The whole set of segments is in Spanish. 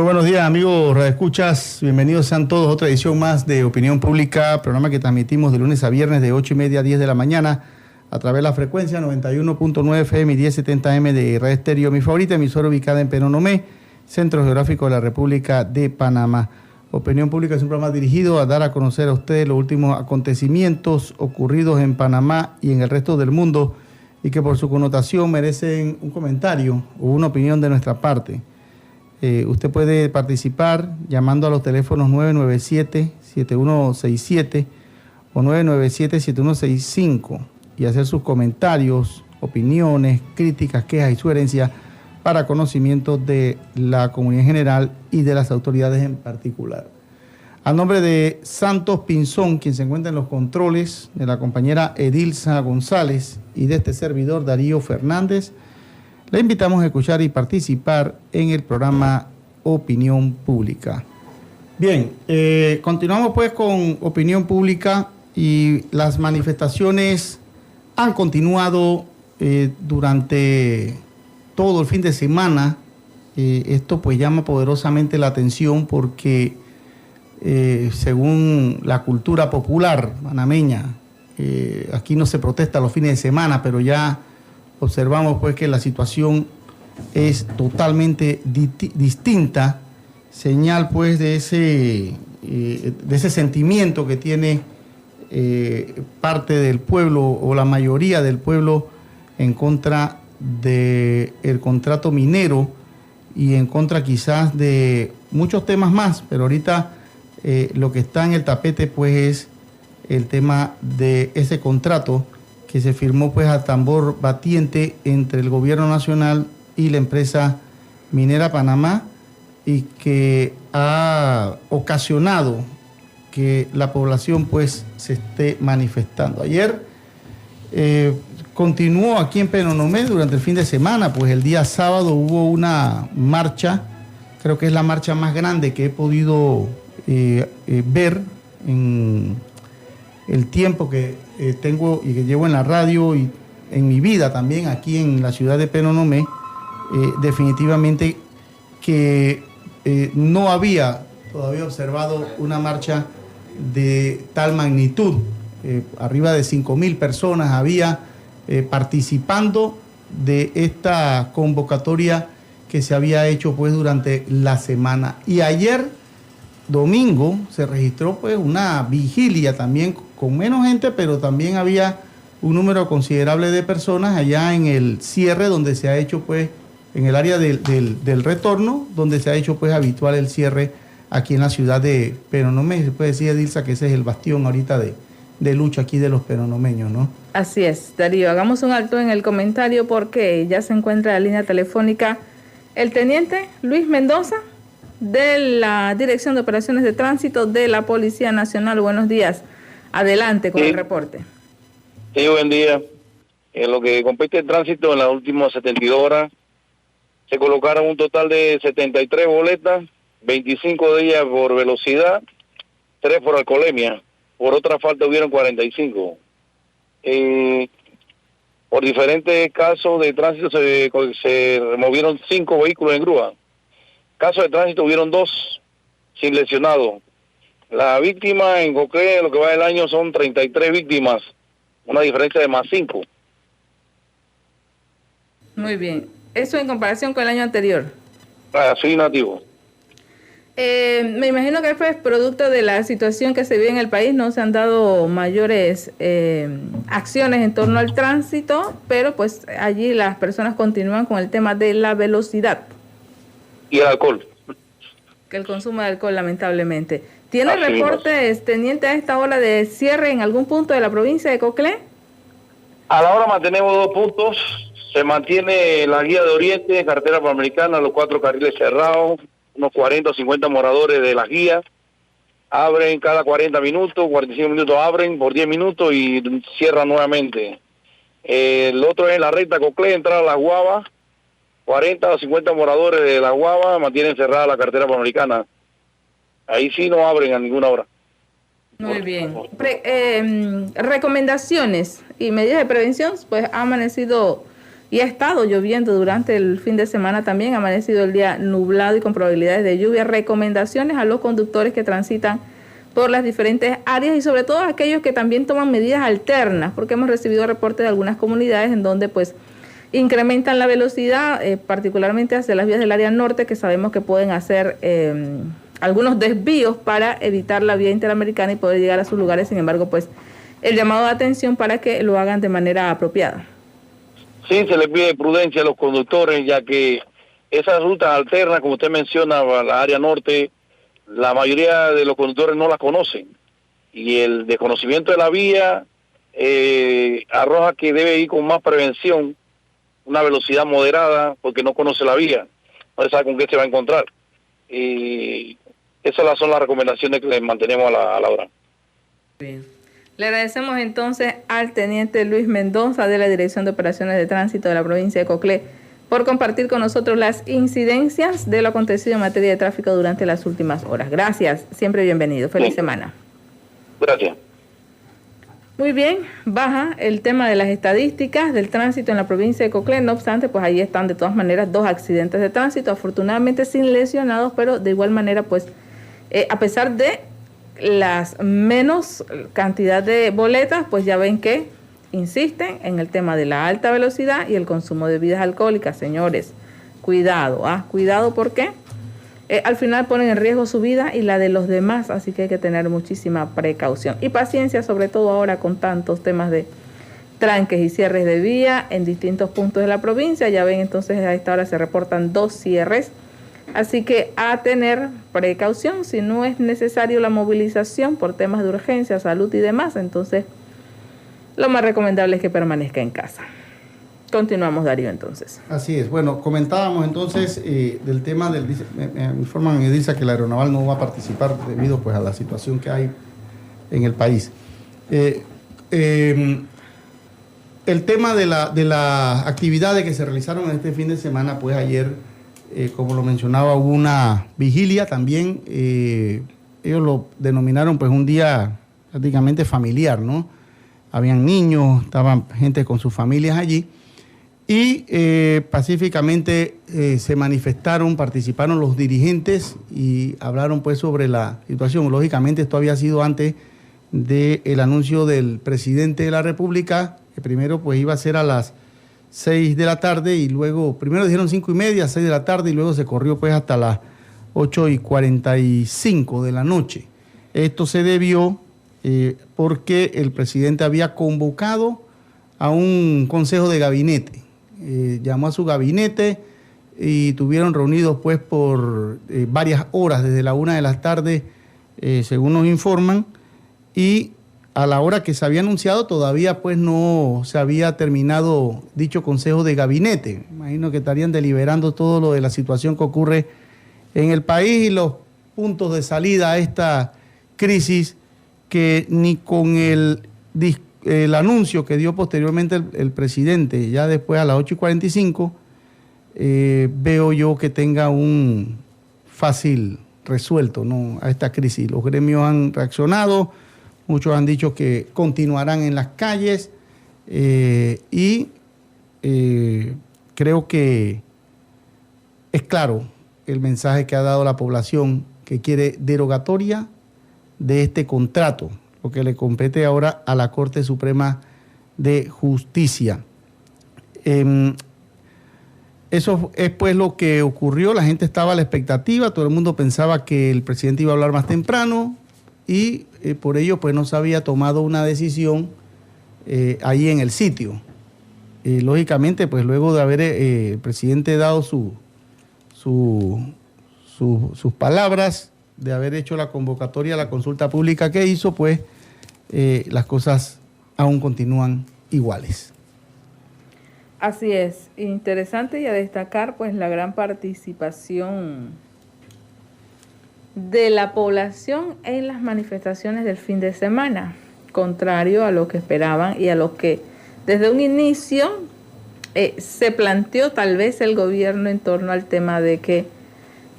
Muy buenos días, amigos radioescuchas. Bienvenidos sean todos a otra edición más de Opinión Pública, programa que transmitimos de lunes a viernes de 8:30 a 10 de la mañana a través de la frecuencia 91.9 FM y 1070M de Radio Estéreo, mi favorita emisora ubicada en Penonomé, Centro Geográfico de la República de Panamá. Opinión Pública es un programa dirigido a dar a conocer a ustedes los últimos acontecimientos ocurridos en Panamá y en el resto del mundo y que por su connotación merecen un comentario o una opinión de nuestra parte. Usted puede participar llamando a los teléfonos 997-7167 o 997-7165 y hacer sus comentarios, opiniones, críticas, quejas y sugerencias para conocimiento de la comunidad en general y de las autoridades en particular. A nombre de Santos Pinzón, quien se encuentra en los controles, de la compañera Edilza González y de este servidor Darío Fernández, le invitamos a escuchar y participar en el programa Opinión Pública. Bien, continuamos pues con Opinión Pública y las manifestaciones han continuado durante todo el fin de semana. Esto pues llama poderosamente la atención porque según la cultura popular panameña, aquí no se protesta los fines de semana, pero ya observamos pues que la situación es totalmente distinta, señal pues de ese sentimiento que tiene parte del pueblo o la mayoría del pueblo en contra del contrato minero y en contra quizás de muchos temas más, pero ahorita lo que está en el tapete pues es el tema de ese contrato que se firmó pues a tambor batiente entre el gobierno nacional y la empresa minera Panamá y que ha ocasionado que la población pues se esté manifestando. Ayer continuó aquí en Penonomé durante el fin de semana, pues el día sábado hubo una marcha, creo que es la marcha más grande que he podido ver en el tiempo que tengo y que llevo en la radio y en mi vida también aquí en la ciudad de Penonomé. Definitivamente que no había todavía observado una marcha de tal magnitud. Arriba de 5.000 personas había participando de esta convocatoria que se había hecho pues durante la semana. Y ayer domingo se registró pues una vigilia también con menos gente, pero también había un número considerable de personas allá en el cierre donde se ha hecho pues en el área del retorno, donde se ha hecho pues habitual el cierre aquí en la ciudad de Penonomé. Se puede decir, Edilza, que ese es el bastión ahorita de lucha aquí de los penonomeños, ¿no? Así es, Darío. Hagamos un alto en el comentario porque ya se encuentra en la línea telefónica el teniente Luis Mendoza de la Dirección de Operaciones de Tránsito de la Policía Nacional. Buenos días. Adelante con el reporte. Sí, buen día. En lo que compete el tránsito, en las últimas 72 horas, se colocaron un total de 73 boletas, 25 de ellas por velocidad, 3 por alcoholemia. Por otra falta hubieron 45. Por diferentes casos de tránsito se removieron 5 vehículos en grúa. Casos de tránsito hubieron 2 sin lesionados. La víctima en Coclé, lo que va del año, son 33 víctimas, una diferencia de más 5. Muy bien. Eso en comparación con el año anterior. Soy nativo. Me imagino que fue producto de la situación que se vive en el país, no se han dado mayores acciones en torno al tránsito, pero pues allí las personas continúan con el tema de la velocidad. Y el alcohol. Que el consumo de alcohol, lamentablemente. ¿Tiene reportes, teniente, a esta hora de cierre en algún punto de la provincia de Coclé? A la hora mantenemos 2 puntos. Se mantiene la guía de Oriente, carretera panamericana, los 4 carriles cerrados, unos 40 o 50 moradores de la guía. Abren cada 40 minutos, 45 minutos abren por 10 minutos y cierran nuevamente. El otro es la recta Coclé, entrada a la Guava. 40 o 50 moradores de la Guava mantienen cerrada la carretera panamericana. Ahí sí no abren a ninguna hora. Muy bien. Recomendaciones y medidas de prevención, pues ha amanecido y ha estado lloviendo durante el fin de semana también, ha amanecido el día nublado y con probabilidades de lluvia. Recomendaciones a los conductores que transitan por las diferentes áreas y sobre todo a aquellos que también toman medidas alternas, porque hemos recibido reportes de algunas comunidades en donde pues incrementan la velocidad, particularmente hacia las vías del área norte, que sabemos que pueden hacer algunos desvíos para evitar la vía interamericana y poder llegar a sus lugares. Sin embargo, pues el llamado de atención para que lo hagan de manera apropiada. Sí, se les pide prudencia a los conductores, ya que esas rutas alternas, como usted menciona, a la área norte, la mayoría de los conductores no las conocen. Y el desconocimiento de la vía arroja que debe ir con más prevención, una velocidad moderada, porque no conoce la vía, no sabe con qué se va a encontrar. Y esas son las recomendaciones que les mantenemos a la hora. Bien. Le agradecemos entonces al teniente Luis Mendoza de la Dirección de Operaciones de Tránsito de la provincia de Coclé por compartir con nosotros las incidencias de lo acontecido en materia de tráfico durante las últimas horas. Gracias, siempre bienvenido. Feliz semana. Gracias. Muy bien, baja el tema de las estadísticas del tránsito en la provincia de Coclé. No obstante, pues ahí están de todas maneras 2 accidentes de tránsito, afortunadamente sin lesionados, pero de igual manera, pues a pesar de las menos cantidad de boletas, pues ya ven que insisten en el tema de la alta velocidad y el consumo de bebidas alcohólicas. Señores, cuidado, cuidado porque al final ponen en riesgo su vida y la de los demás, así que hay que tener muchísima precaución y paciencia, sobre todo ahora con tantos temas de tranques y cierres de vía en distintos puntos de la provincia. Ya ven, entonces a esta hora se reportan 2 cierres. Así que a tener precaución, si no es necesario la movilización por temas de urgencia, salud y demás, entonces lo más recomendable es que permanezca en casa. Continuamos, Darío, entonces. Así es. Bueno, comentábamos entonces del tema del... Me informan en Edilza que la aeronaval no va a participar debido pues a la situación que hay en el país. El tema de las actividades que se realizaron en este fin de semana, pues ayer... como lo mencionaba, hubo una vigilia también, ellos lo denominaron pues un día prácticamente familiar, ¿no? Habían niños, estaban gente con sus familias allí y pacíficamente se manifestaron, participaron los dirigentes y hablaron pues sobre la situación. Lógicamente esto había sido antes del anuncio del presidente de la República, que primero pues iba a ser a las 6 de la tarde y luego, primero dijeron 5:30, 6 de la tarde y luego se corrió pues hasta las 8:45 de la noche. Esto se debió porque el presidente había convocado a un consejo de gabinete. Llamó a su gabinete y tuvieron reunidos pues por varias horas, desde la 1 de la tarde, según nos informan, y a la hora que se había anunciado todavía pues no se había terminado dicho consejo de gabinete. Imagino que estarían deliberando todo lo de la situación que ocurre en el país y los puntos de salida a esta crisis que ni con el anuncio que dio posteriormente el presidente, ya después a las 8:45, veo yo que tenga un fácil resuelto, ¿no?, a esta crisis. Los gremios han reaccionado. Muchos han dicho que continuarán en las calles y creo que es claro el mensaje que ha dado la población, que quiere derogatoria de este contrato, lo que le compete ahora a la Corte Suprema de Justicia. Eso es pues lo que ocurrió. La gente estaba a la expectativa, todo el mundo pensaba que el presidente iba a hablar más temprano y por ello pues no se había tomado una decisión ahí en el sitio. Lógicamente pues luego de haber el presidente dado sus palabras, de haber hecho la convocatoria a la consulta pública que hizo, pues las cosas aún continúan iguales. Así es, interesante y a destacar pues la gran participación de la población en las manifestaciones del fin de semana, contrario a lo que esperaban y a lo que desde un inicio se planteó tal vez el gobierno en torno al tema de que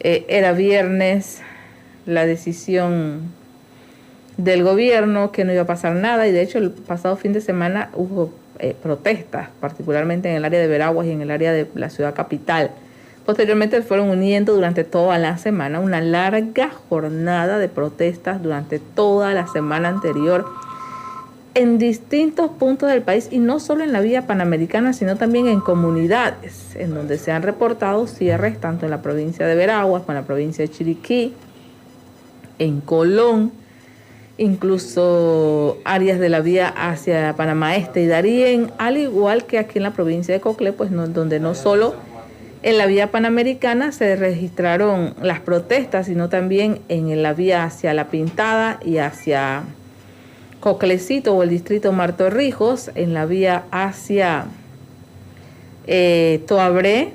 era viernes, la decisión del gobierno, que no iba a pasar nada, y de hecho el pasado fin de semana hubo protestas, particularmente en el área de Veraguas y en el área de la ciudad capital. Posteriormente fueron uniendo durante toda la semana, una larga jornada de protestas durante toda la semana anterior en distintos puntos del país, y no solo en la vía panamericana, sino también en comunidades en donde se han reportado cierres tanto en la provincia de Veraguas como en la provincia de Chiriquí, en Colón, incluso áreas de la vía hacia Panamá Este y Darién, al igual que aquí en la provincia de Coclé, pues donde no solo en la vía panamericana se registraron las protestas, sino también en la vía hacia La Pintada y hacia Coclecito o el distrito Martorrijos, en la vía hacia Toabré,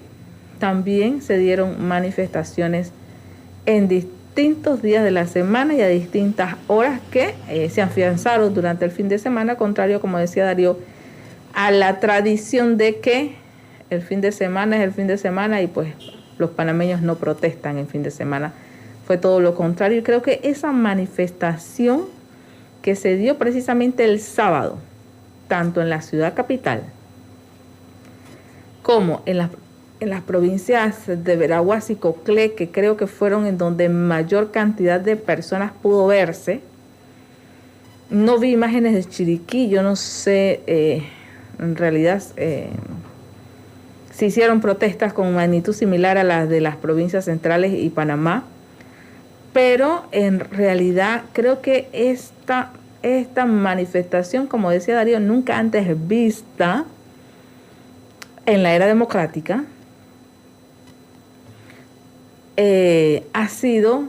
también se dieron manifestaciones en distintos días de la semana y a distintas horas que se afianzaron durante el fin de semana, contrario, como decía Darío, a la tradición de que el fin de semana es el fin de semana y pues los panameños no protestan en fin de semana. Fue todo lo contrario, y creo que esa manifestación que se dio precisamente el sábado, tanto en la ciudad capital como en las provincias de Veraguas y Coclé, que creo que fueron en donde mayor cantidad de personas pudo verse. No vi imágenes de Chiriquí, yo no sé en realidad se hicieron protestas con magnitud similar a las de las provincias centrales y Panamá, pero en realidad creo que esta manifestación, como decía Darío, nunca antes vista en la era democrática, ha sido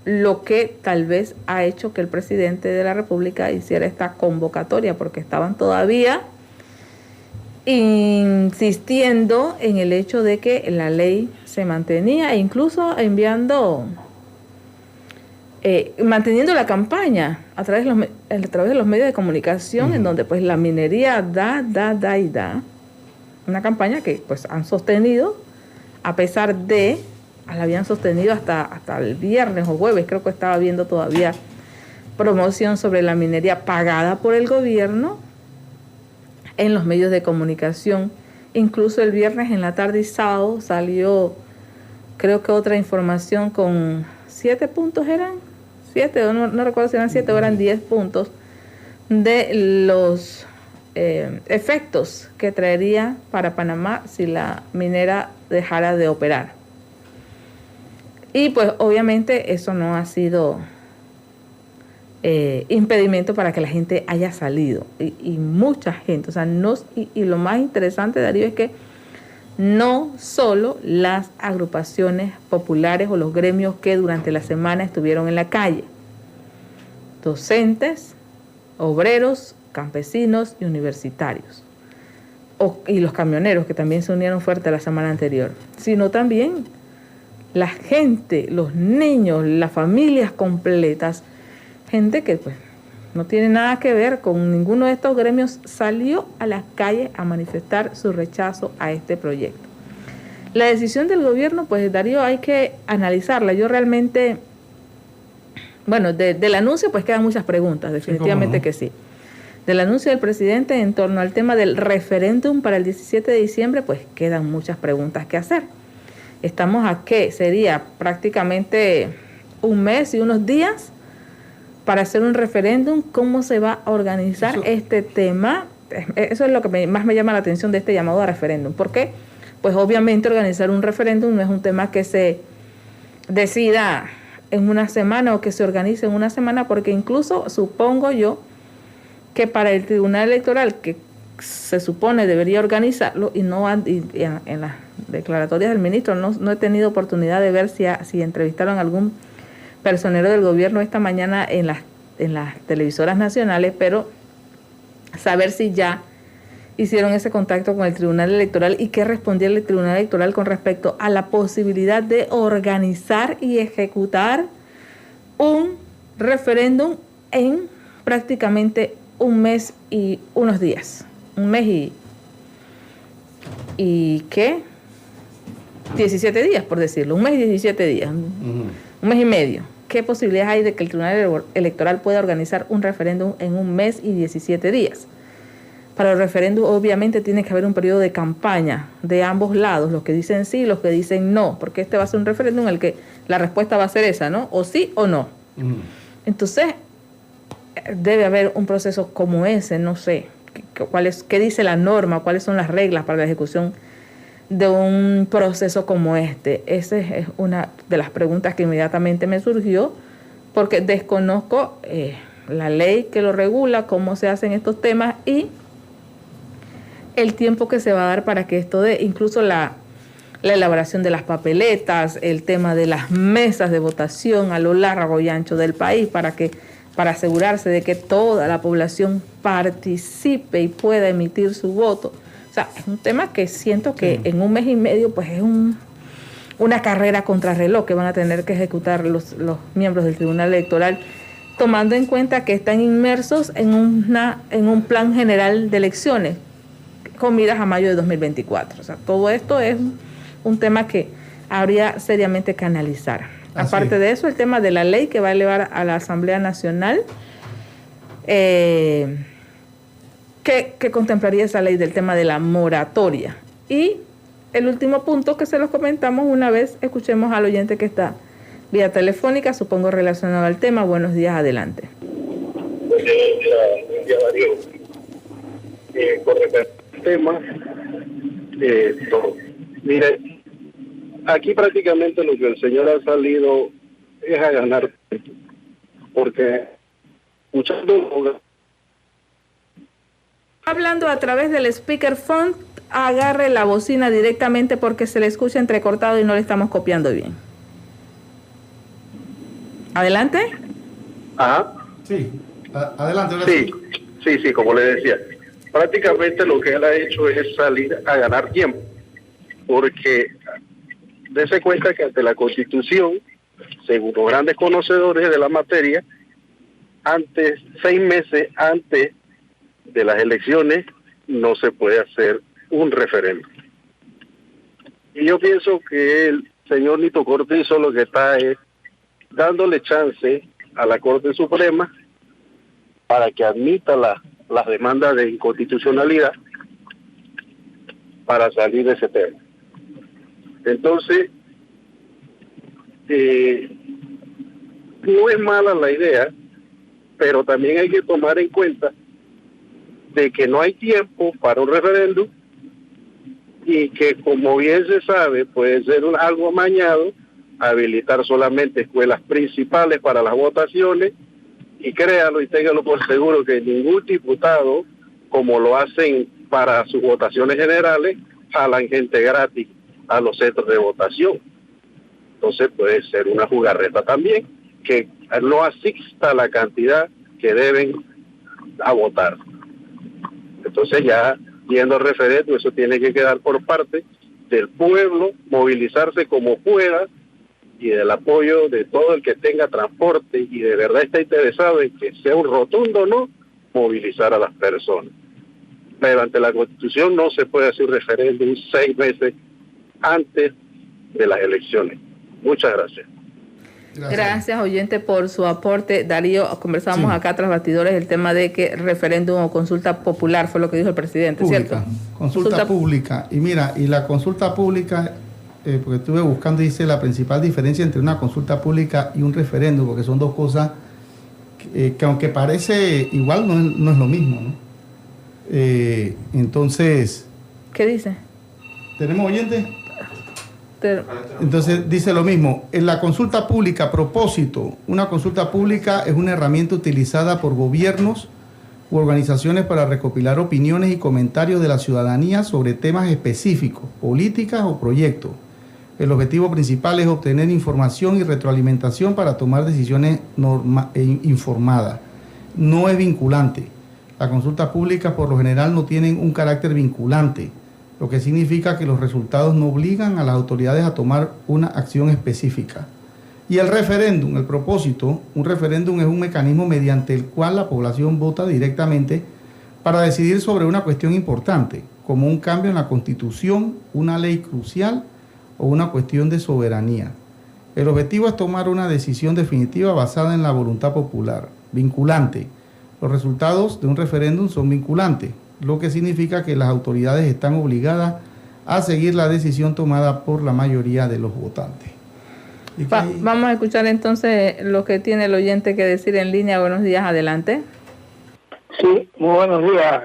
lo que tal vez ha hecho que el presidente de la República hiciera esta convocatoria, porque estaban todavía insistiendo en el hecho de que la ley se mantenía, e incluso manteniendo la campaña a través de los medios de comunicación, en donde pues la minería da. Una campaña que pues han sostenido, a pesar de, la habían sostenido hasta el viernes o jueves, creo que estaba viendo todavía promoción sobre la minería pagada por el gobierno en los medios de comunicación. Incluso el viernes en la tarde y sábado salió, creo que otra información con 7 puntos, eran 7, no recuerdo si eran 7 o eran 10 puntos de los efectos que traería para Panamá si la minera dejara de operar. Y pues obviamente eso no ha sido impedimento para que la gente haya salido, y mucha gente, o sea, y lo más interesante, Darío, es que no solo las agrupaciones populares o los gremios que durante la semana estuvieron en la calle, docentes, obreros, campesinos y universitarios, y los camioneros, que también se unieron fuerte la semana anterior, sino también la gente, los niños, las familias completas, gente que pues no tiene nada que ver con ninguno de estos gremios, salió a las calles a manifestar su rechazo a este proyecto. La decisión del gobierno, pues Darío, hay que analizarla. Yo realmente, bueno, del anuncio pues quedan muchas preguntas, definitivamente sí, que sí. Del anuncio del presidente en torno al tema del referéndum para el 17 de diciembre, pues quedan muchas preguntas que hacer. Estamos a ¿qué? Sería prácticamente un mes y unos días para hacer un referéndum. ¿Cómo se va a organizar este tema? Eso es lo que más me llama la atención de este llamado a referéndum. ¿Por qué? Pues obviamente organizar un referéndum no es un tema que se decida en una semana o que se organice en una semana, porque incluso supongo yo que para el Tribunal Electoral, que se supone debería organizarlo, y en las declaratorias del ministro no he tenido oportunidad de ver si entrevistaron a algún personero del gobierno esta mañana en las televisoras nacionales, pero saber si ya hicieron ese contacto con el Tribunal Electoral y qué respondía el Tribunal Electoral con respecto a la posibilidad de organizar y ejecutar un referéndum en prácticamente un mes y unos días. Un mes y ¿qué? 17 días, por decirlo. Un mes y 17 días. Un mes y medio. ¿Qué posibilidades hay de que el Tribunal Electoral pueda organizar un referéndum en un mes y 17 días? para el referéndum obviamente tiene que haber un periodo de campaña de ambos lados, los que dicen sí y los que dicen no, porque este va a ser un referéndum en el que la respuesta va a ser esa, ¿no? O sí o no. Entonces, debe haber un proceso como ese, no sé, ¿qué dice la norma? ¿Cuáles son las reglas para la ejecución de un proceso como este? Esa es una de las preguntas que inmediatamente me surgió, porque desconozco la ley que lo regula, cómo se hacen estos temas y el tiempo que se va a dar para que esto dé, incluso la elaboración de las papeletas, el tema de las mesas de votación a lo largo y ancho del país para asegurarse de que toda la población participe y pueda emitir su voto. O sea, es un tema que siento que en un mes y medio pues es una carrera contrarreloj que van a tener que ejecutar los miembros del Tribunal Electoral, tomando en cuenta que están inmersos en un plan general de elecciones con miras a mayo de 2024. O sea, todo esto es un tema que habría seriamente que analizar. Aparte de eso, el tema de la ley que va a elevar a la Asamblea Nacional, ¿qué contemplaría esa ley del tema de la moratoria? Y el último punto que se los comentamos una vez escuchemos al oyente que está vía telefónica, supongo relacionado al tema. Buenos días, adelante. Buen día, Darío. Con respecto al tema, mire, aquí prácticamente lo que el señor ha salido es a ganar, porque escuchando... Hablando a través del speakerphone, agarre la bocina directamente porque se le escucha entrecortado y no le estamos copiando bien. Adelante. Ajá. Sí, adelante. Sí, como le decía. Prácticamente lo que él ha hecho es salir a ganar tiempo, porque dése cuenta que ante la Constitución, según los grandes conocedores de la materia, 6 meses antes de las elecciones no se puede hacer un referéndum. Y yo pienso que el señor Nito Cortizo lo que está es dándole chance a la Corte Suprema para que admita las demandas de inconstitucionalidad para salir de ese tema. Entonces, no es mala la idea, pero también hay que tomar en cuenta de que no hay tiempo para un referéndum y que, como bien se sabe, puede ser algo amañado, habilitar solamente escuelas principales para las votaciones, y créalo y téngalo por seguro que ningún diputado, como lo hacen para sus votaciones generales, jalan gente gratis a los centros de votación. Entonces puede ser una jugarreta también, que no asista la cantidad que deben a votar. Entonces ya, yendo al referéndum, eso tiene que quedar por parte del pueblo, movilizarse como pueda, y del apoyo de todo el que tenga transporte y de verdad está interesado en que sea un rotundo no, movilizar a las personas. Pero ante la Constitución no se puede hacer un referéndum 6 meses antes de las elecciones. Muchas gracias. Gracias, oyente, por su aporte. Darío, conversábamos acá tras bastidores el tema de que referéndum o consulta popular fue lo que dijo el presidente, pública, ¿cierto? Consulta pública. Y mira, y la consulta pública, porque estuve buscando, dice la principal diferencia entre una consulta pública y un referéndum, porque son dos cosas que aunque parece igual, no es lo mismo, ¿no? Entonces... ¿Qué dice? ¿Tenemos oyente? Entonces dice lo mismo. En la consulta pública, propósito, una consulta pública es una herramienta utilizada por gobiernos u organizaciones para recopilar opiniones y comentarios de la ciudadanía sobre temas específicos, políticas o proyectos. El objetivo principal es obtener información y retroalimentación para tomar decisiones informadas. No es vinculante. Las consultas públicas por lo general no tienen un carácter vinculante, lo que significa que los resultados no obligan a las autoridades a tomar una acción específica. Y el referéndum, el propósito, un referéndum es un mecanismo mediante el cual la población vota directamente para decidir sobre una cuestión importante, como un cambio en la Constitución, una ley crucial o una cuestión de soberanía. El objetivo es tomar una decisión definitiva basada en la voluntad popular, vinculante. Los resultados de un referéndum son vinculantes. lo que significa que las autoridades están obligadas a seguir la decisión tomada por la mayoría de los votantes. Vamos a escuchar entonces lo que tiene el oyente que decir en línea. Buenos días, adelante. Sí, muy buenos días,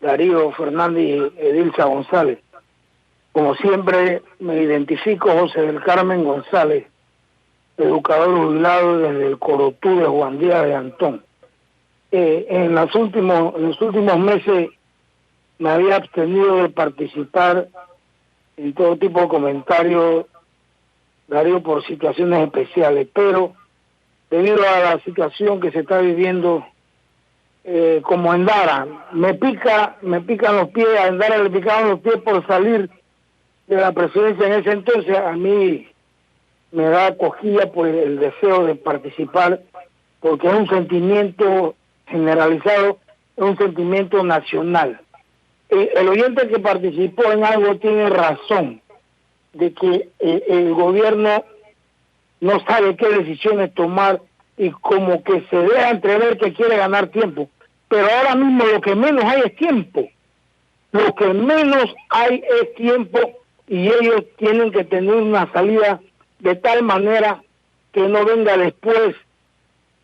Darío Fernández y Edilza González. Como siempre, me identifico José del Carmen González, educador jubilado desde el Corotú de Juan Díaz de Antón. En los últimos meses me había abstenido de participar en todo tipo de comentarios, Darío, por situaciones especiales, pero debido a la situación que se está viviendo, como a Endara, me pican los pies, a Endara le picaban los pies por salir de la presidencia en ese entonces. A mí me da cosquilla por el deseo de participar, porque es un sentimiento generalizado, es un sentimiento nacional. El oyente que participó en algo tiene razón, de que el gobierno no sabe qué decisiones tomar y como que se deja entrever que quiere ganar tiempo. Pero ahora mismo lo que menos hay es tiempo. Lo que menos hay es tiempo y ellos tienen que tener una salida de tal manera que no venga después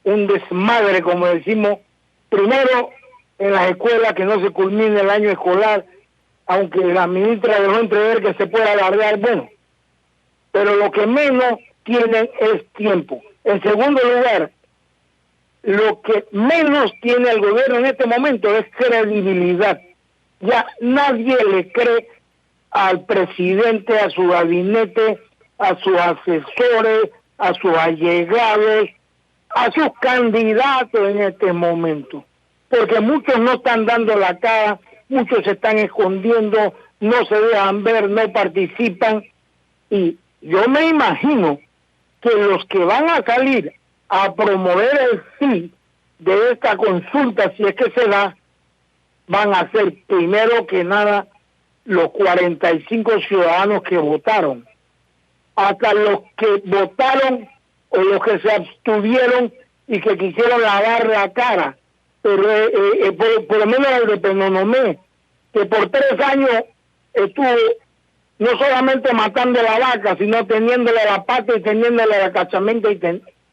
un desmadre, como decimos, primero en las escuelas, que no se culmine el año escolar, aunque la ministra dejó entrever que se puede alargar, bueno, pero lo que menos tienen es tiempo. En segundo lugar, lo que menos tiene el gobierno en este momento es credibilidad. Ya nadie le cree al presidente, a su gabinete, a sus asesores, a sus allegados, a sus candidatos en este momento. Porque muchos no están dando la cara, muchos se están escondiendo, no se dejan ver, no participan. Y yo me imagino que los que van a salir a promover el sí de esta consulta, si es que se da, van a ser primero que nada los 45 ciudadanos que votaron. Hasta los que votaron o los que se abstuvieron y que quisieron lavar la cara. Pero por lo menos el de Penonomé, que por 3 años estuvo no solamente matando la vaca, sino teniéndole la pata y teniéndole la cachamenta y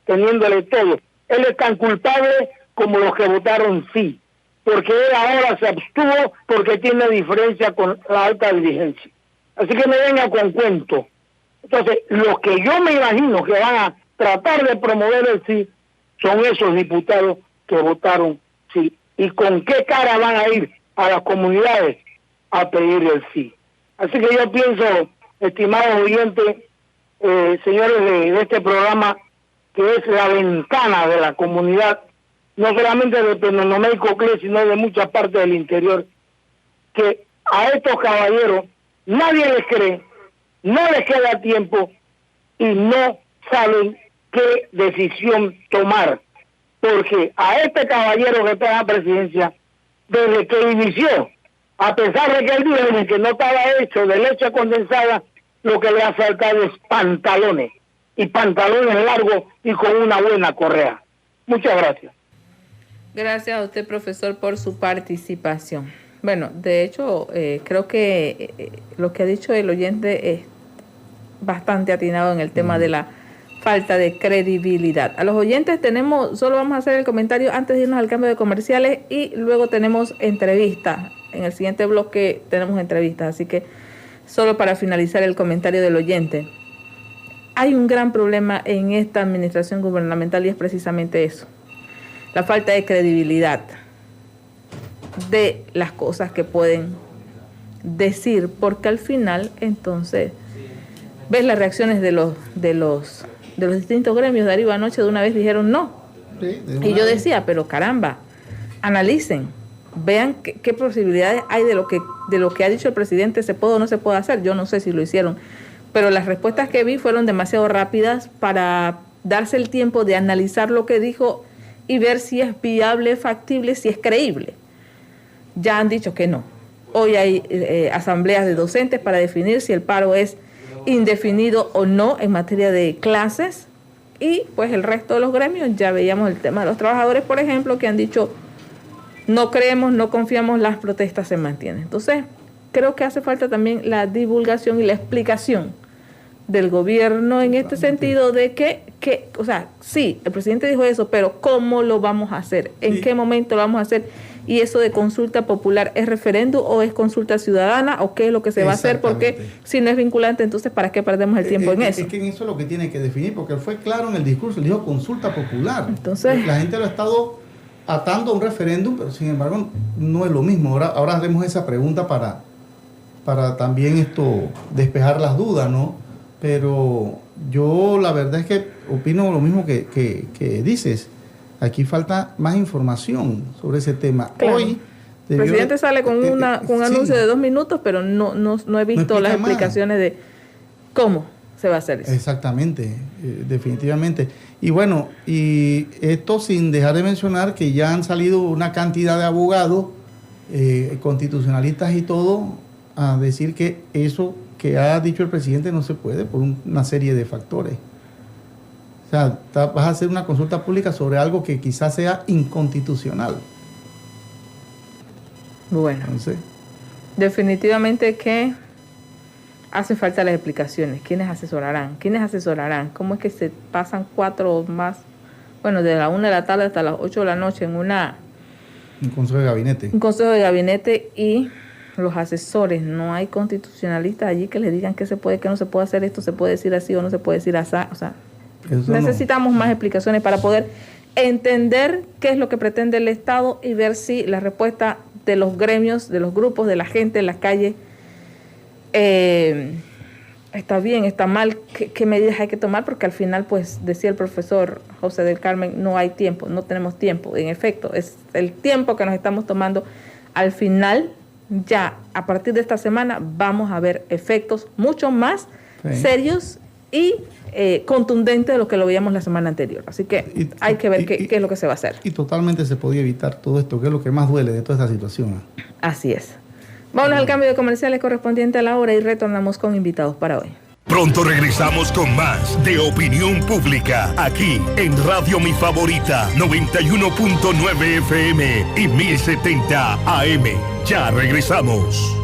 teniéndole todo. Él es tan culpable como los que votaron sí, porque él ahora se abstuvo porque tiene diferencia con la alta dirigencia. Así que me venga con cuento. Entonces, los que yo me imagino que van a tratar de promover el sí son esos diputados que votaron sí. ¿Y con qué cara van a ir a las comunidades a pedir el sí? Así que yo pienso, estimados oyentes, señores de este programa, que es la ventana de la comunidad, no solamente de Penonomé y Coclé, sino de muchas partes del interior, que a estos caballeros nadie les cree, no les queda tiempo y no saben qué decisión tomar. Porque a este caballero que está en la presidencia, desde que inició, a pesar de que él dijo que no estaba hecho de leche condensada, lo que le ha faltado es pantalones, y pantalones largos y con una buena correa. Muchas gracias. Gracias a usted, profesor, por su participación. Bueno, de hecho, creo que lo que ha dicho el oyente es bastante atinado en el tema de la falta de credibilidad. A los oyentes solo vamos a hacer el comentario antes de irnos al cambio de comerciales y luego tenemos entrevistas. En el siguiente bloque tenemos entrevistas, así que solo para finalizar el comentario del oyente. Hay un gran problema en esta administración gubernamental y es precisamente eso, la falta de credibilidad de las cosas que pueden decir, porque al final entonces ves las reacciones de los distintos gremios. De arriba anoche de una vez dijeron no. Sí, y yo decía, pero caramba, analicen, vean qué posibilidades hay de lo que ha dicho el presidente, se puede o no se puede hacer. Yo no sé si lo hicieron, pero las respuestas que vi fueron demasiado rápidas para darse el tiempo de analizar lo que dijo y ver si es viable, factible, si es creíble. Ya han dicho que no. Hoy hay asambleas de docentes para definir si el paro es indefinido o no en materia de clases, y pues el resto de los gremios, ya veíamos el tema de los trabajadores, por ejemplo, que han dicho no creemos, no confiamos, las protestas se mantienen. Entonces, creo que hace falta también la divulgación y la explicación del gobierno en este sentido de que, o sea, sí, el presidente dijo eso, pero ¿cómo lo vamos a hacer? ¿En qué momento lo vamos a hacer? Y eso de consulta popular, ¿es referéndum o es consulta ciudadana o qué es lo que se va a hacer? Porque si no es vinculante, entonces ¿para qué perdemos el tiempo en eso? Es que en eso es lo que tiene que definir, porque fue claro en el discurso, dijo consulta popular. Entonces, la gente lo ha estado atando a un referéndum, pero sin embargo no es lo mismo. Ahora haremos esa pregunta para también despejar las dudas, ¿no? Pero yo la verdad es que opino lo mismo que dices. Aquí falta más información sobre ese tema. Claro. Hoy el presidente sale con un anuncio de 2 minutos, pero no he visto las explicaciones de cómo se va a hacer eso. Exactamente, definitivamente. Y bueno, y esto sin dejar de mencionar que ya han salido una cantidad de abogados, constitucionalistas y todo, a decir que eso que ha dicho el presidente no se puede por una serie de factores. O sea, vas a hacer una consulta pública sobre algo que quizás sea inconstitucional. Bueno, entonces, definitivamente que hace falta las explicaciones. ¿Quiénes asesorarán? ¿Cómo es que se pasan 4 más? Bueno, de la 1 de la tarde hasta las 8 de la noche en un consejo de gabinete. Un consejo de gabinete y los asesores. No hay constitucionalistas allí que les digan qué se puede, qué no se puede hacer, esto se puede decir así o no se puede decir así. O sea, eso necesitamos más explicaciones para poder entender qué es lo que pretende el Estado y ver si la respuesta de los gremios, de los grupos, de la gente en las calles está bien, está mal, qué medidas hay que tomar, porque al final, pues, decía el profesor José del Carmen, no hay tiempo, no tenemos tiempo. En efecto, es el tiempo que nos estamos tomando. Al final, ya a partir de esta semana, vamos a ver efectos mucho más serios y contundentes de lo que lo veíamos la semana anterior. Así que hay que ver qué es lo que se va a hacer. Y totalmente se podía evitar todo esto, que es lo que más duele de toda esta situación. Así es. Vámonos al cambio de comerciales correspondiente a la hora y retornamos con invitados para hoy. Pronto regresamos con más de Opinión Pública, aquí en Radio Mi Favorita, 91.9 FM y 1070 AM. Ya regresamos.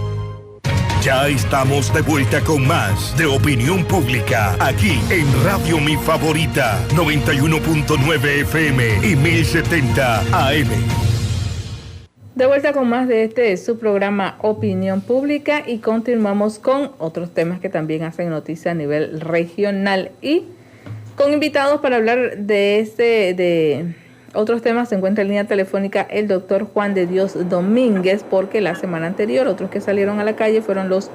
Ya estamos de vuelta con más de Opinión Pública, aquí en Radio Mi Favorita, 91.9 FM y 1070 AM. De vuelta con más de su programa Opinión Pública y continuamos con otros temas que también hacen noticia a nivel regional y con invitados para hablar de otros temas. Se encuentra en línea telefónica el doctor Juan de Dios Domínguez, porque la semana anterior otros que salieron a la calle fueron los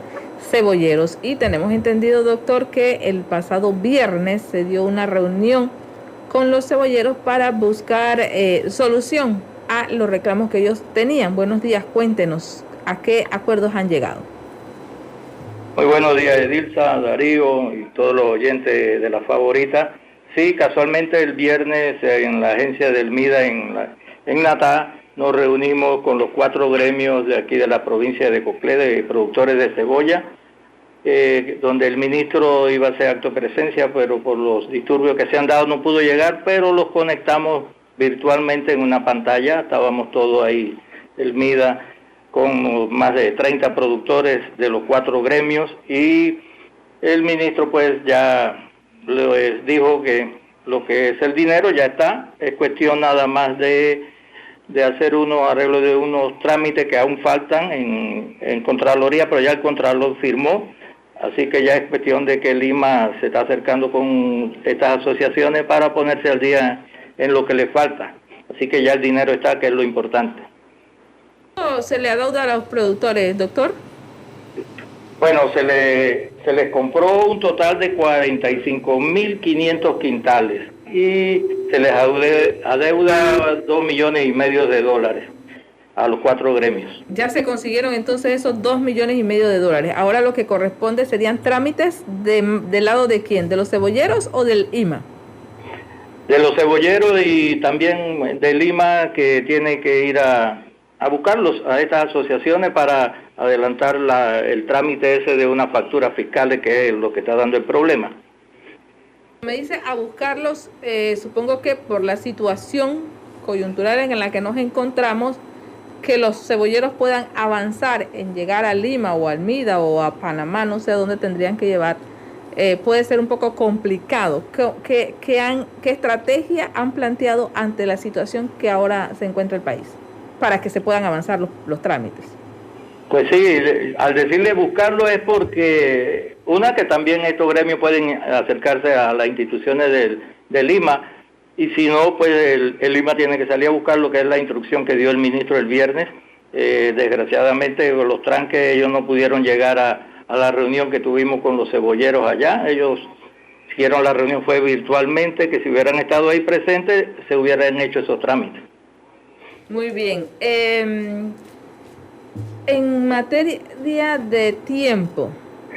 cebolleros y tenemos entendido, doctor, que el pasado viernes se dio una reunión con los cebolleros para buscar solución a los reclamos que ellos tenían. Buenos días, cuéntenos, ¿a qué acuerdos han llegado? Muy buenos días, Edilza, Darío y todos los oyentes de La Favorita. Sí, casualmente el viernes en la agencia del MIDA en Natá nos reunimos con los 4 gremios de aquí de la provincia de Coclé, de productores de cebolla, donde el ministro iba a hacer acto de presencia, pero por los disturbios que se han dado no pudo llegar, pero los conectamos virtualmente en una pantalla. Estábamos todos ahí, el MIDA, con más de 30 productores de los 4 gremios, y el ministro pues ya les dijo que lo que es el dinero ya está, es cuestión nada más de hacer unos arreglos de unos trámites que aún faltan en Contraloría, pero ya el Contralor firmó, así que ya es cuestión de que Lima se está acercando con estas asociaciones para ponerse al día en lo que le falta. Así que ya el dinero está, que es lo importante. ¿Cómo se le adeuda a los productores, doctor? Bueno, se les compró un total de 45.500 quintales y se les adeuda $2,5 millones a los 4 gremios. Ya se consiguieron entonces esos $2,5 millones. Ahora lo que corresponde serían trámites ¿del lado de quién? ¿De los cebolleros o del IMA? De los cebolleros y también de Lima, que tiene que ir a buscarlos a estas asociaciones para adelantar el trámite ese de una factura fiscal, que es lo que está dando el problema. Me dice a buscarlos, supongo que por la situación coyuntural en la que nos encontramos, que los cebolleros puedan avanzar en llegar a Lima o a Almida o a Panamá, no sé a dónde tendrían que llevar, puede ser un poco complicado. ¿Qué estrategia han planteado ante la situación que ahora se encuentra el país para que se puedan avanzar los trámites? Pues sí, al decirle buscarlo es porque, una, que también estos gremios pueden acercarse a las instituciones de Lima, y si no, pues el Lima tiene que salir a buscar lo que es la instrucción que dio el ministro el viernes. Desgraciadamente, los tranques, ellos no pudieron llegar a la reunión que tuvimos con los cebolleros allá. Ellos hicieron la reunión, fue virtualmente, que si hubieran estado ahí presentes, se hubieran hecho esos trámites. Muy bien. En materia de tiempo,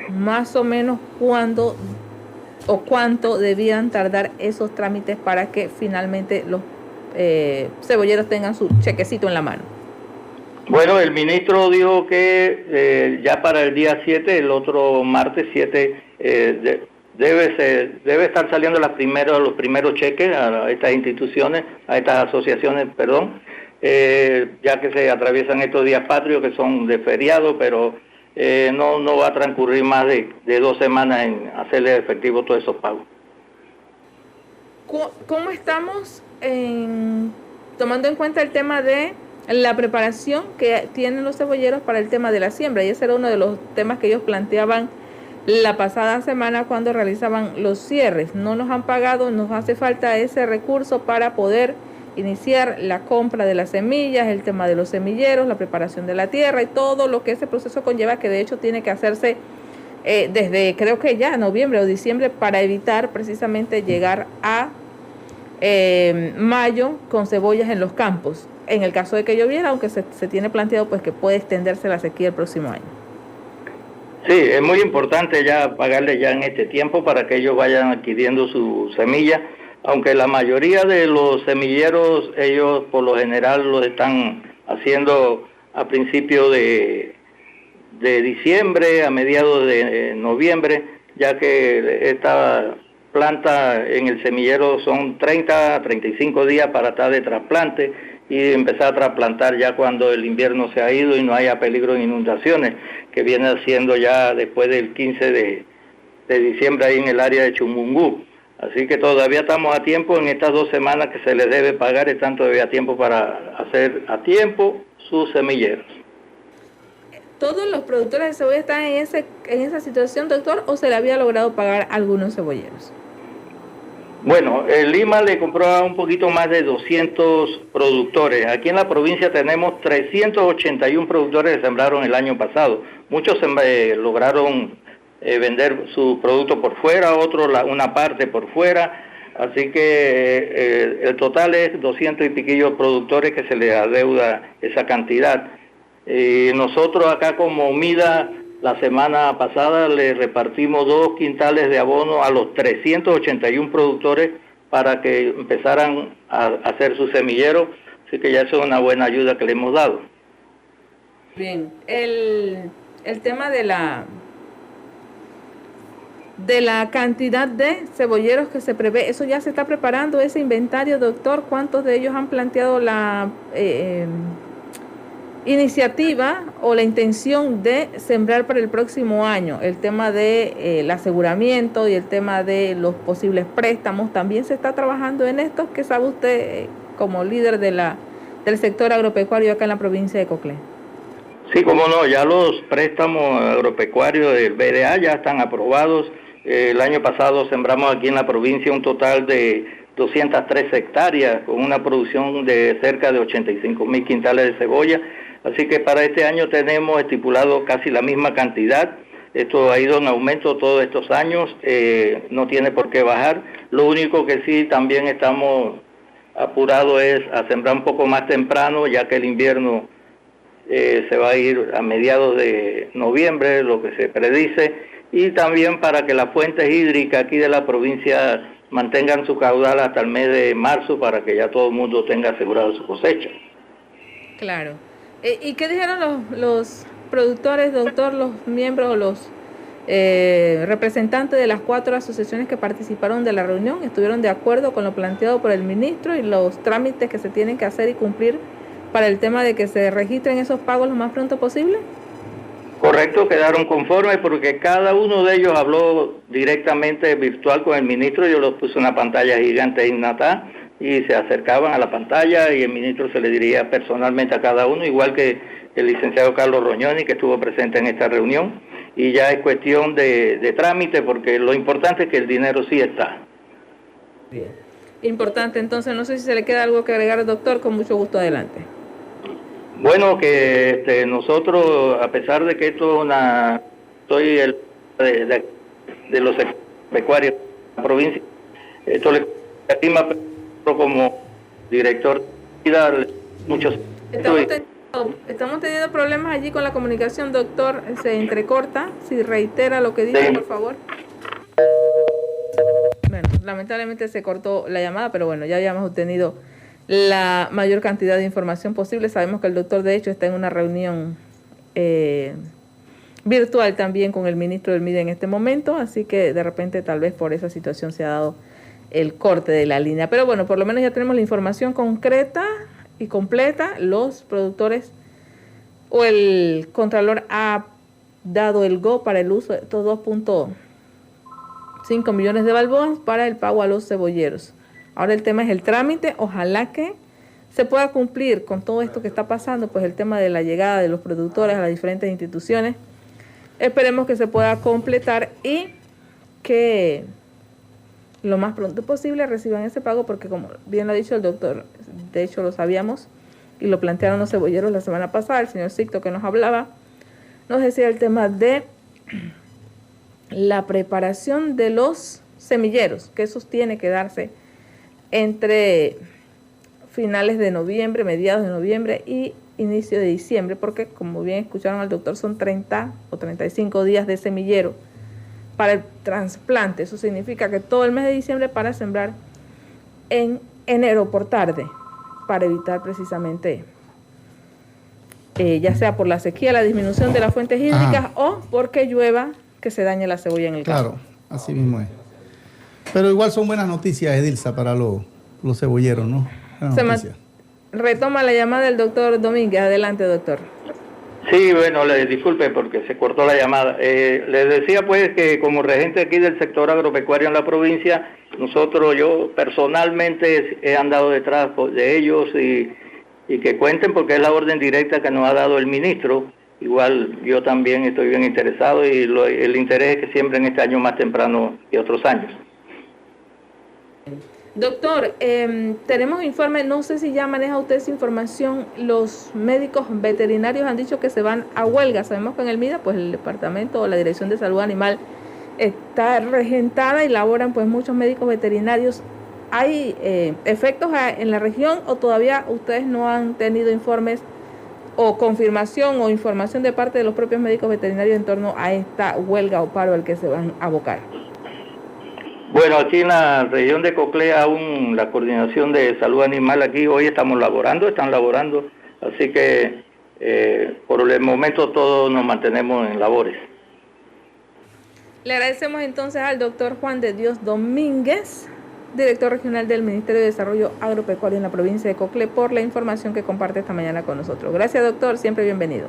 más o menos cuándo o cuánto debían tardar esos trámites para que finalmente los cebolleros tengan su chequecito en la mano. Bueno, el ministro dijo que ya para el día 7, el otro martes 7, debe estar saliendo los primeros cheques a estas instituciones, a estas asociaciones, perdón, ya que se atraviesan estos días patrios que son de feriado, pero no va a transcurrir más de 2 semanas en hacerle efectivo todos esos pagos. ¿Cómo estamos tomando en cuenta el tema de la preparación que tienen los cebolleros para el tema de la siembra? Y ese era uno de los temas que ellos planteaban la pasada semana cuando realizaban los cierres. No nos han pagado, nos hace falta ese recurso para poder iniciar la compra de las semillas, el tema de los semilleros, la preparación de la tierra y todo lo que ese proceso conlleva, que de hecho tiene que hacerse desde creo que ya noviembre o diciembre, para evitar precisamente llegar a mayo con cebollas en los campos, en el caso de que lloviera, aunque se tiene planteado pues que puede extenderse la sequía el próximo año. Sí, es muy importante ya pagarle ya en este tiempo para que ellos vayan adquiriendo su semilla, aunque la mayoría de los semilleros, ellos por lo general lo están haciendo a principios de diciembre, a mediados de noviembre, ya que esta planta en el semillero son 30 a 35 días para estar de trasplante y empezar a trasplantar ya cuando el invierno se ha ido y no haya peligro de inundaciones, que viene haciendo ya después del 15 de diciembre ahí en el área de Chumungú. Así que todavía estamos a tiempo, en estas 2 semanas que se les debe pagar, están todavía a tiempo para hacer a tiempo sus semilleros. ¿Todos los productores de cebolla están en esa situación, doctor, o se le había logrado pagar a algunos cebolleros? Bueno, el Lima le compró a un poquito más de 200 productores. Aquí en la provincia tenemos 381 productores que sembraron el año pasado. Muchos lograron vender su producto por fuera, otros una parte por fuera. Así que el total es 200 y piquillos productores que se les adeuda esa cantidad. Nosotros acá como MIDA, la semana pasada le repartimos 2 quintales de abono a los 381 productores para que empezaran a hacer su semillero, así que ya eso es una buena ayuda que le hemos dado. Bien, el tema de la cantidad de cebolleros que se prevé, ¿eso ya se está preparando, ese inventario, doctor? ¿Cuántos de ellos han planteado la iniciativa o la intención de sembrar para el próximo año? El tema del aseguramiento y el tema de los posibles préstamos, ¿también se está trabajando en esto? ¿Qué sabe usted como líder del sector agropecuario acá en la provincia de Coclé? Sí, cómo no, ya los préstamos agropecuarios del BDA ya están aprobados. El año pasado sembramos aquí en la provincia un total de 203 hectáreas con una producción de cerca de 85,000 quintales de cebolla. Así que para este año tenemos estipulado casi la misma cantidad. Esto ha ido en aumento todos estos años, no tiene por qué bajar. Lo único que sí también estamos apurados es a sembrar un poco más temprano, ya que el invierno se va a ir a mediados de noviembre, lo que se predice, y también para que las fuentes hídricas aquí de la provincia mantengan su caudal hasta el mes de marzo para que ya todo el mundo tenga asegurado su cosecha. Claro. ¿Y qué dijeron los productores, doctor, los miembros, los representantes de las 4 asociaciones que participaron de la reunión? ¿Estuvieron de acuerdo con lo planteado por el ministro y los trámites que se tienen que hacer y cumplir para el tema de que se registren esos pagos lo más pronto posible. Correcto, quedaron conformes porque cada uno de ellos habló directamente virtual con el ministro. Yo los puse una pantalla gigante en Natá y se acercaban a la pantalla y el ministro se le diría personalmente a cada uno, igual que el licenciado Carlos Roñoni, que estuvo presente en esta reunión. Y ya es cuestión de trámite, porque lo importante es que el dinero sí está. Bien. Importante, entonces, no sé si se le queda algo que agregar, doctor, con mucho gusto, adelante. Bueno, que nosotros, a pesar de que esto es soy el de los pecuarios de la provincia, esto le estima como director muchos. Estamos teniendo problemas allí con la comunicación, doctor, se entrecorta, si reitera lo que dice, por favor. Bueno, lamentablemente se cortó la llamada, pero bueno, ya habíamos obtenido la mayor cantidad de información posible. Sabemos que el doctor, de hecho, está en una reunión virtual también con el ministro del MIDE en este momento, así que de repente tal vez por esa situación se ha dado el corte de la línea. Pero bueno, por lo menos ya tenemos la información concreta y completa. Los productores o el Contralor ha dado el go para el uso de estos 2.5 millones de balboas para el pago a los cebolleros. Ahora el tema es el trámite. Ojalá que se pueda cumplir con todo esto que está pasando, pues el tema de la llegada de los productores a las diferentes instituciones. Esperemos que se pueda completar y que lo más pronto posible reciban ese pago, porque como bien lo ha dicho el doctor, de hecho lo sabíamos y lo plantearon los cebolleros la semana pasada, el señor Sicto que nos hablaba, nos decía el tema de la preparación de los semilleros, que eso tiene que darse entre finales de noviembre, mediados de noviembre y inicio de diciembre, porque como bien escucharon al doctor, son 30 o 35 días de semillero para el trasplante. Eso significa que todo el mes de diciembre para sembrar en enero por tarde, para evitar precisamente, ya sea por la sequía, la disminución de las fuentes hídricas o porque llueva, que se dañe la cebolla en el campo. Claro, así mismo es. Pero igual son buenas noticias, Edilza, para los cebolleros, ¿no? Retoma la llamada del doctor Domínguez. Adelante, doctor. Sí, bueno, disculpe porque se cortó la llamada. Les decía pues que como regente aquí del sector agropecuario en la provincia, yo personalmente he andado detrás de ellos y que cuenten, porque es la orden directa que nos ha dado el ministro. Igual yo también estoy bien interesado y el interés es que siembren este año más temprano que otros años. Doctor, tenemos informe, no sé si ya maneja usted esa información, los médicos veterinarios han dicho que se van a huelga. Sabemos que en el MIDA, pues el departamento o la Dirección de Salud Animal está regentada y laboran pues muchos médicos veterinarios. ¿Hay efectos en la región o todavía ustedes no han tenido informes o confirmación o información de parte de los propios médicos veterinarios en torno a esta huelga o paro al que se van a abocar? Bueno, aquí en la región de Coclé, aún la coordinación de salud animal aquí hoy están laborando, así que por el momento todos nos mantenemos en labores. Le agradecemos entonces al doctor Juan de Dios Domínguez, director regional del Ministerio de Desarrollo Agropecuario en la provincia de Coclé, por la información que comparte esta mañana con nosotros. Gracias, doctor, siempre bienvenido.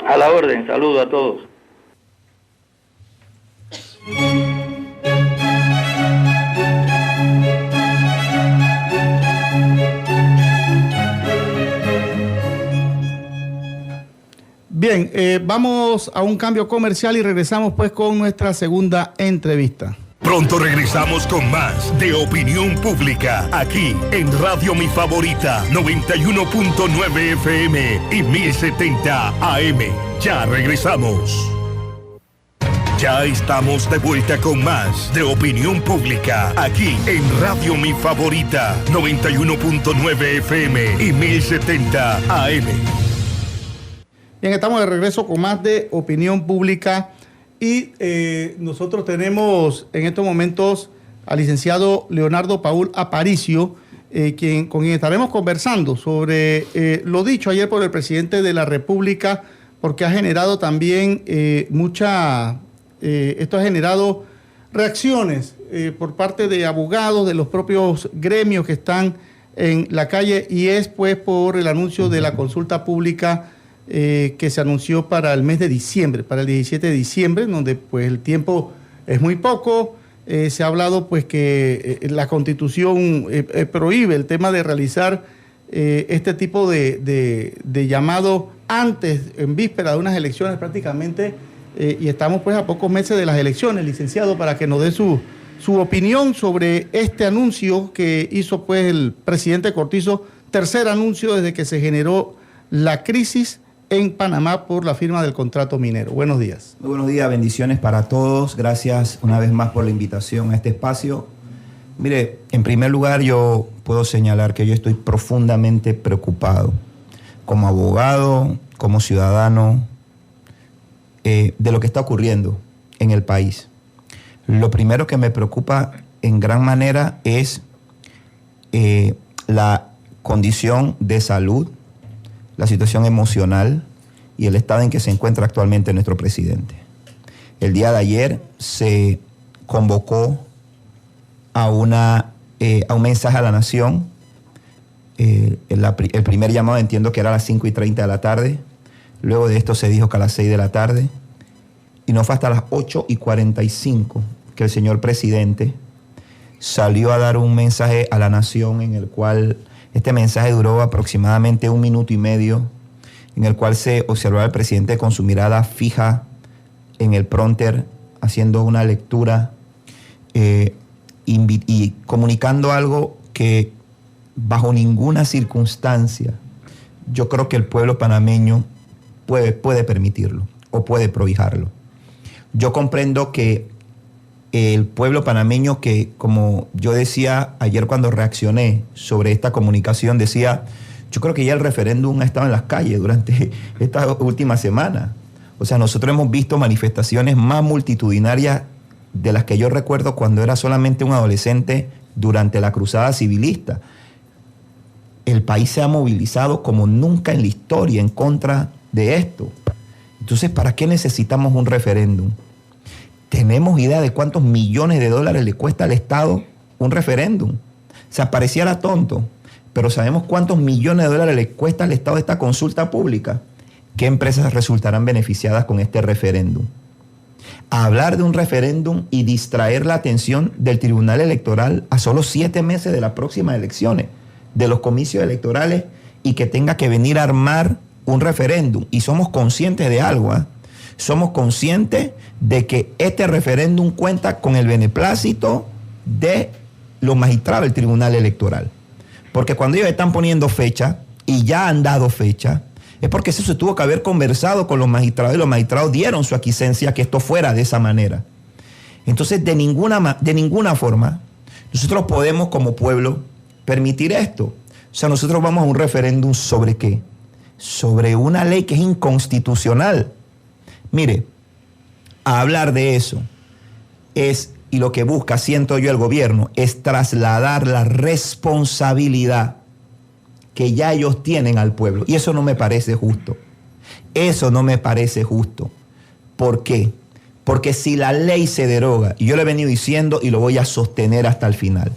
A la orden, saludo a todos. Bien, vamos a un cambio comercial y regresamos pues con nuestra segunda entrevista. Pronto regresamos con más de Opinión Pública, aquí en Radio Mi Favorita, 91.9 FM y 1070 AM. Ya regresamos. Ya estamos de vuelta con más de Opinión Pública, aquí en Radio Mi Favorita, 91.9 FM y 1070 AM. Bien, estamos de regreso con más de Opinión Pública y nosotros tenemos en estos momentos al licenciado Leonardo Paul Aparicio, con quien estaremos conversando sobre lo dicho ayer por el presidente de la República, porque ha generado también esto ha generado reacciones por parte de abogados, de los propios gremios que están en la calle, y es pues por el anuncio de la consulta pública que se anunció para el mes de diciembre, para el 17 de diciembre, donde pues el tiempo es muy poco. Se ha hablado pues que la Constitución prohíbe el tema de realizar este tipo de llamado antes, en víspera de unas elecciones prácticamente, y estamos pues a pocos meses de las elecciones, licenciado, para que nos dé su opinión sobre este anuncio que hizo pues el presidente Cortizo, tercer anuncio desde que se generó la crisis en Panamá por la firma del contrato minero. Buenos días. Muy buenos días, bendiciones para todos. Gracias una vez más por la invitación a este espacio. Mire, en primer lugar yo puedo señalar que yo estoy profundamente preocupado como abogado, como ciudadano, de lo que está ocurriendo en el país. Lo primero que me preocupa en gran manera es la condición de salud, la situación emocional y el estado en que se encuentra actualmente nuestro presidente. El día de ayer se convocó a un mensaje a la nación. El primer llamado entiendo que era a las 5:30 de la tarde. Luego de esto se dijo que a las 6 de la tarde. Y no fue hasta las 8:45 que el señor presidente salió a dar un mensaje a la nación, en el cual este mensaje duró aproximadamente 1 minuto y medio, en el cual se observaba al presidente con su mirada fija en el prompter, haciendo una lectura y comunicando algo que bajo ninguna circunstancia yo creo que el pueblo panameño puede permitirlo o puede prohijarlo. Yo comprendo que el pueblo panameño, que como yo decía ayer cuando reaccioné sobre esta comunicación, decía, yo creo que ya el referéndum ha estado en las calles durante esta última semana. O sea, nosotros hemos visto manifestaciones más multitudinarias de las que yo recuerdo cuando era solamente un adolescente durante la cruzada civilista. El país se ha movilizado como nunca en la historia en contra de esto. Entonces, ¿para qué necesitamos un referéndum? ¿Tenemos idea de cuántos millones de dólares le cuesta al Estado un referéndum? O sea, pareciera tonto, pero ¿sabemos cuántos millones de dólares le cuesta al Estado esta consulta pública? ¿Qué empresas resultarán beneficiadas con este referéndum? Hablar de un referéndum y distraer la atención del Tribunal Electoral a solo 7 meses de las próximas elecciones, de los comicios electorales, y que tenga que venir a armar un referéndum. Y somos conscientes de algo, ¿eh? Somos conscientes de que este referéndum cuenta con el beneplácito de los magistrados del Tribunal Electoral. Porque cuando ellos están poniendo fecha, y ya han dado fecha, es porque eso se tuvo que haber conversado con los magistrados, y los magistrados dieron su aquiescencia que esto fuera de esa manera. Entonces, de ninguna forma, nosotros podemos como pueblo permitir esto. O sea, nosotros vamos a un referéndum ¿sobre qué? Sobre una ley que es inconstitucional. Mire, a hablar de eso y lo que busca, siento yo, el gobierno, es trasladar la responsabilidad que ya ellos tienen al pueblo. Y eso no me parece justo. Eso no me parece justo. ¿Por qué? Porque si la ley se deroga, y yo lo he venido diciendo y lo voy a sostener hasta el final,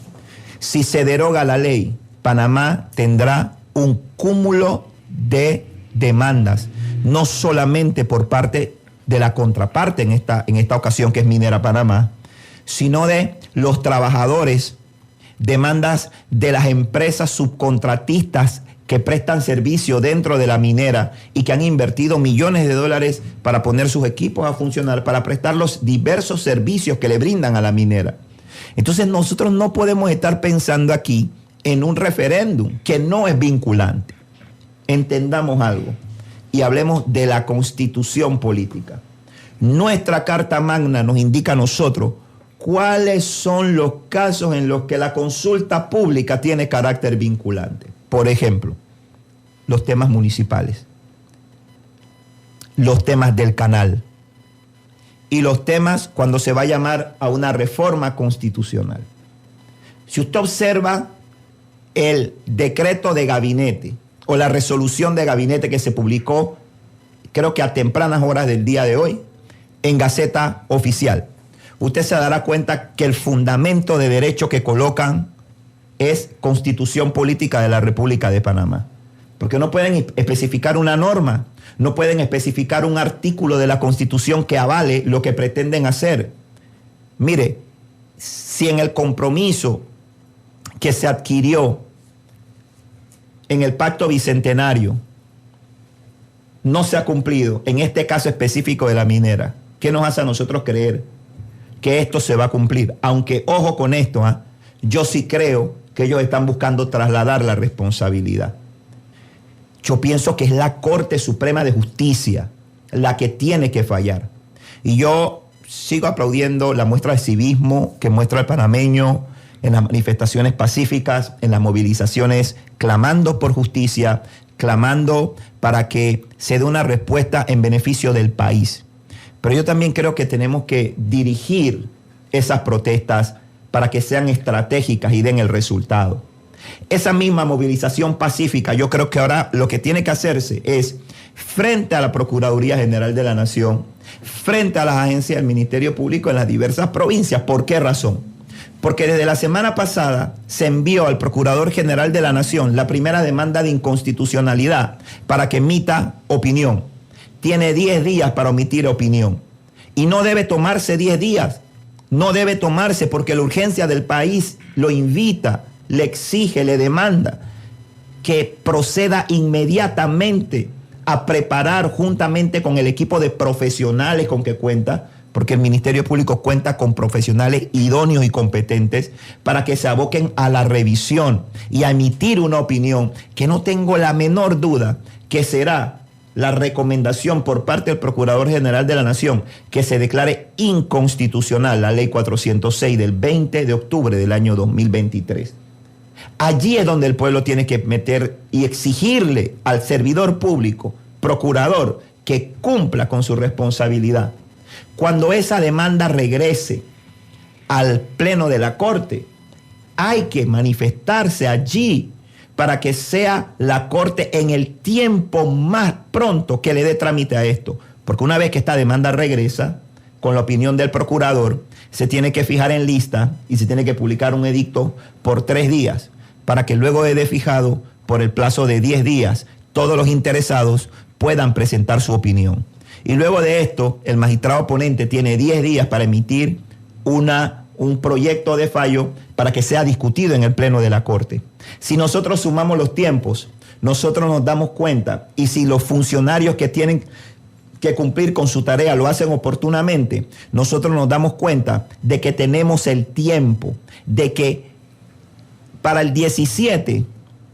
si se deroga la ley, Panamá tendrá un cúmulo de demandas, no solamente por parte de la contraparte en esta ocasión, que es Minera Panamá, sino de los trabajadores, demandas de las empresas subcontratistas que prestan servicio dentro de la minera y que han invertido millones de dólares para poner sus equipos a funcionar, para prestar los diversos servicios que le brindan a la minera. Entonces nosotros no podemos estar pensando aquí en un referéndum que no es vinculante. Entendamos algo y hablemos de la Constitución política. Nuestra Carta Magna nos indica a nosotros cuáles son los casos en los que la consulta pública tiene carácter vinculante. Por ejemplo, los temas municipales, los temas del canal y los temas cuando se va a llamar a una reforma constitucional. Si usted observa el decreto de gabinete o la resolución de gabinete que se publicó, creo que a tempranas horas del día de hoy, en Gaceta Oficial, usted se dará cuenta que el fundamento de derecho que colocan es Constitución Política de la República de Panamá. Porque no pueden especificar una norma, no pueden especificar un artículo de la Constitución que avale lo que pretenden hacer. Mire, si en el compromiso que se adquirió en el Pacto Bicentenario no se ha cumplido, en este caso específico de la minera, ¿qué nos hace a nosotros creer que esto se va a cumplir? Aunque, ojo con esto, yo sí creo que ellos están buscando trasladar la responsabilidad. Yo pienso que es la Corte Suprema de Justicia la que tiene que fallar. Y yo sigo aplaudiendo la muestra de civismo que muestra el panameño en las manifestaciones pacíficas, en las movilizaciones, clamando por justicia, clamando para que se dé una respuesta en beneficio del país. Pero yo también creo que tenemos que dirigir esas protestas para que sean estratégicas y den el resultado. Esa misma movilización pacífica, yo creo que ahora lo que tiene que hacerse es, frente a la Procuraduría General de la Nación, frente a las agencias del Ministerio Público en las diversas provincias. ¿Por qué razón? Porque desde la semana pasada se envió al Procurador General de la Nación la primera demanda de inconstitucionalidad para que emita opinión. Tiene 10 días para emitir opinión. Y no debe tomarse 10 días. No debe tomarse porque la urgencia del país lo invita, le exige, le demanda que proceda inmediatamente a preparar juntamente con el equipo de profesionales con que cuenta, porque el Ministerio Público cuenta con profesionales idóneos y competentes para que se aboquen a la revisión y a emitir una opinión que no tengo la menor duda que será la recomendación por parte del Procurador General de la Nación que se declare inconstitucional la Ley 406 del 20 de octubre del año 2023. Allí es donde el pueblo tiene que meter y exigirle al servidor público, procurador, que cumpla con su responsabilidad. Cuando esa demanda regrese al pleno de la Corte, hay que manifestarse allí para que sea la Corte en el tiempo más pronto que le dé trámite a esto. Porque una vez que esta demanda regresa, con la opinión del procurador, se tiene que fijar en lista y se tiene que publicar un edicto por 3 días, para que luego de fijado por el plazo de 10 días, todos los interesados puedan presentar su opinión. Y luego de esto, el magistrado ponente tiene 10 días para emitir un proyecto de fallo para que sea discutido en el pleno de la Corte. Si nosotros sumamos los tiempos, nosotros nos damos cuenta, y si los funcionarios que tienen que cumplir con su tarea lo hacen oportunamente, nosotros nos damos cuenta de que tenemos el tiempo, de que para el 17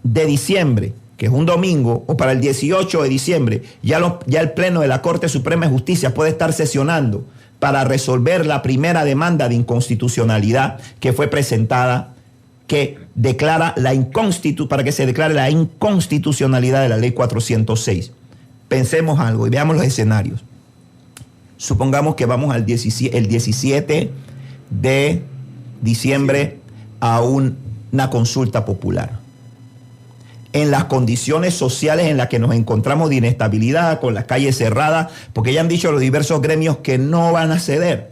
de diciembre, que es un domingo, o para el 18 de diciembre, ya el Pleno de la Corte Suprema de Justicia puede estar sesionando para resolver la primera demanda de inconstitucionalidad que fue presentada, que declara para que se declare la inconstitucionalidad de la Ley 406. Pensemos algo y veamos los escenarios. Supongamos que vamos el 17 de diciembre a una consulta popular. En las condiciones sociales en las que nos encontramos de inestabilidad, con las calles cerradas, porque ya han dicho los diversos gremios que no van a ceder,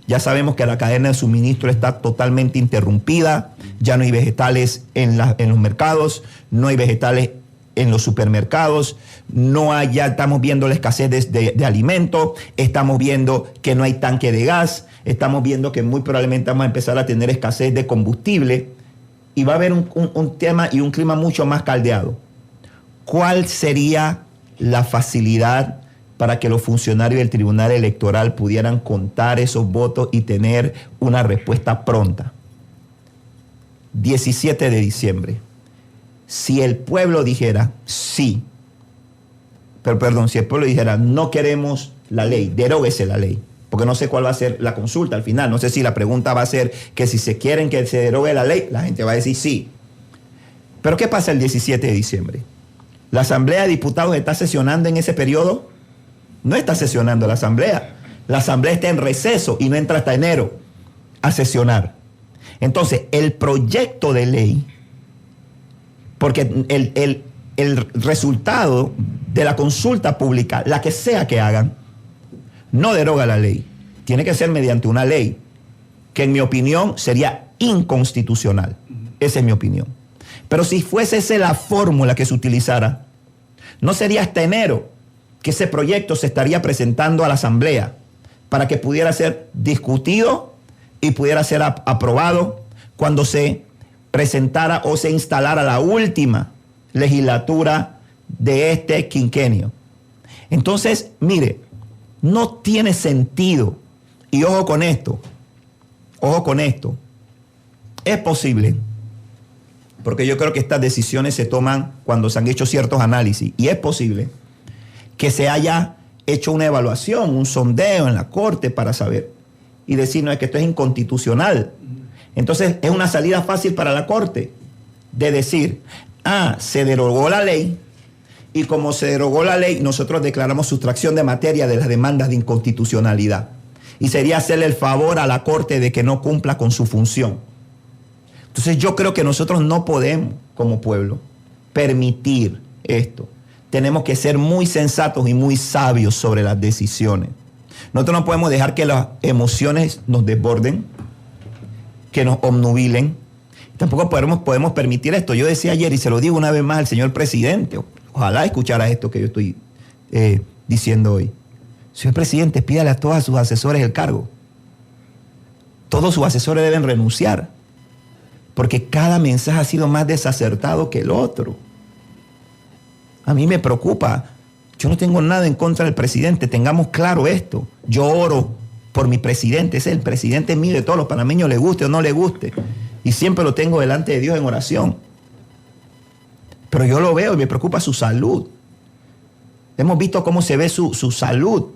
Ya sabemos que la cadena de suministro está totalmente interrumpida, ya no hay vegetales en los mercados, no hay vegetales en los supermercados, ya estamos viendo la escasez de alimentos, estamos viendo que no hay tanque de gas, estamos viendo que muy probablemente vamos a empezar a tener escasez de combustible y va a haber un tema y un clima mucho más caldeado. ¿Cuál sería la facilidad para que los funcionarios del Tribunal Electoral pudieran contar esos votos y tener una respuesta pronta? 17 de diciembre. Si el pueblo dijera sí, si el pueblo dijera no queremos la ley, deróguese la ley, porque no sé cuál va a ser la consulta al final, no sé si la pregunta va a ser que si se quieren que se derogue la ley, la gente va a decir sí. Pero ¿qué pasa el 17 de diciembre? ¿La Asamblea de Diputados está sesionando en ese periodo? No está sesionando la Asamblea está en receso y no entra hasta enero a sesionar. Entonces, el proyecto de ley, porque el resultado de la consulta pública, la que sea que hagan, no deroga la ley. Tiene que ser mediante una ley, que en mi opinión sería inconstitucional. Esa es mi opinión. Pero si fuese esa la fórmula que se utilizara, no sería hasta enero que ese proyecto se estaría presentando a la Asamblea para que pudiera ser discutido y pudiera ser aprobado cuando se presentara o se instalara la última legislatura de este quinquenio. Entonces, mire, no tiene sentido, y ojo con esto, es posible, porque yo creo que estas decisiones se toman cuando se han hecho ciertos análisis, y es posible que se haya hecho una evaluación, un sondeo en la Corte para saber y decir, no, es que esto es inconstitucional. Entonces es una salida fácil para la Corte de decir, se derogó la ley, y como se derogó la ley, nosotros declaramos sustracción de materia de las demandas de inconstitucionalidad. Y sería hacerle el favor a la Corte de que no cumpla con su función. Entonces yo creo que nosotros no podemos, como pueblo, permitir esto. Tenemos que ser muy sensatos y muy sabios sobre las decisiones. Nosotros no podemos dejar que las emociones nos desborden, que nos obnubilen. Tampoco podemos permitir esto. Yo decía ayer, y se lo digo una vez más al señor presidente, ojalá escuchara esto que yo estoy diciendo hoy. Señor presidente, pídale a todos sus asesores el cargo. Todos sus asesores deben renunciar, porque cada mensaje ha sido más desacertado que el otro. A mí me preocupa. Yo no tengo nada en contra del presidente, tengamos claro esto. Yo oro por mi presidente, ese es el presidente mío, de todos los panameños, le guste o no le guste. Y siempre lo tengo delante de Dios en oración. Pero yo lo veo y me preocupa su salud. Hemos visto cómo se ve su salud.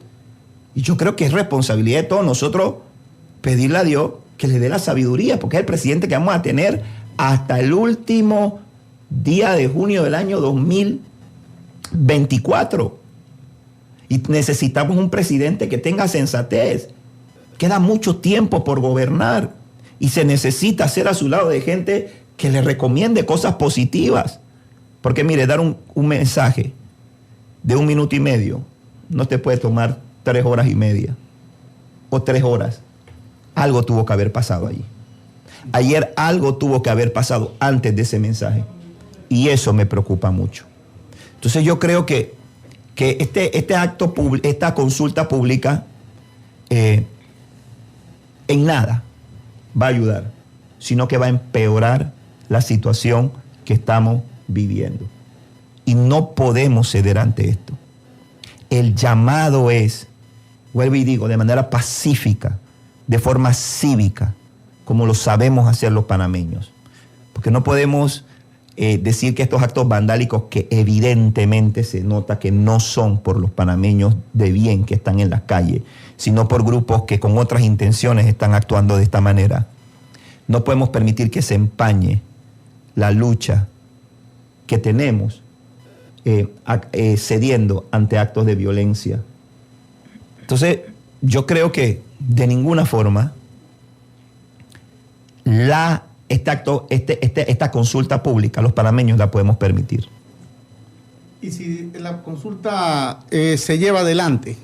Y yo creo que es responsabilidad de todos nosotros pedirle a Dios que le dé la sabiduría, porque es el presidente que vamos a tener hasta el último día de junio del año 2024. Y necesitamos un presidente que tenga sensatez. Queda mucho tiempo por gobernar y se necesita hacer a su lado de gente que le recomiende cosas positivas. Porque mire, dar un mensaje de 1 minuto y medio no te puede tomar 3 horas y media o 3 horas. Algo tuvo que haber pasado allí. Ayer algo tuvo que haber pasado antes de ese mensaje. Y eso me preocupa mucho. Entonces yo creo que esta consulta pública en nada va a ayudar, sino que va a empeorar la situación que estamos viviendo. Y no podemos ceder ante esto. El llamado es, vuelvo y digo, de manera pacífica, de forma cívica, como lo sabemos hacer los panameños. Porque no podemos decir que estos actos vandálicos, que evidentemente se nota que no son por los panameños de bien que están en las calles, sino por grupos que con otras intenciones están actuando de esta manera. No podemos permitir que se empañe la lucha que tenemos cediendo ante actos de violencia. Entonces, yo creo que de ninguna forma esta consulta pública, los panameños la podemos permitir. Y si la consulta se lleva adelante,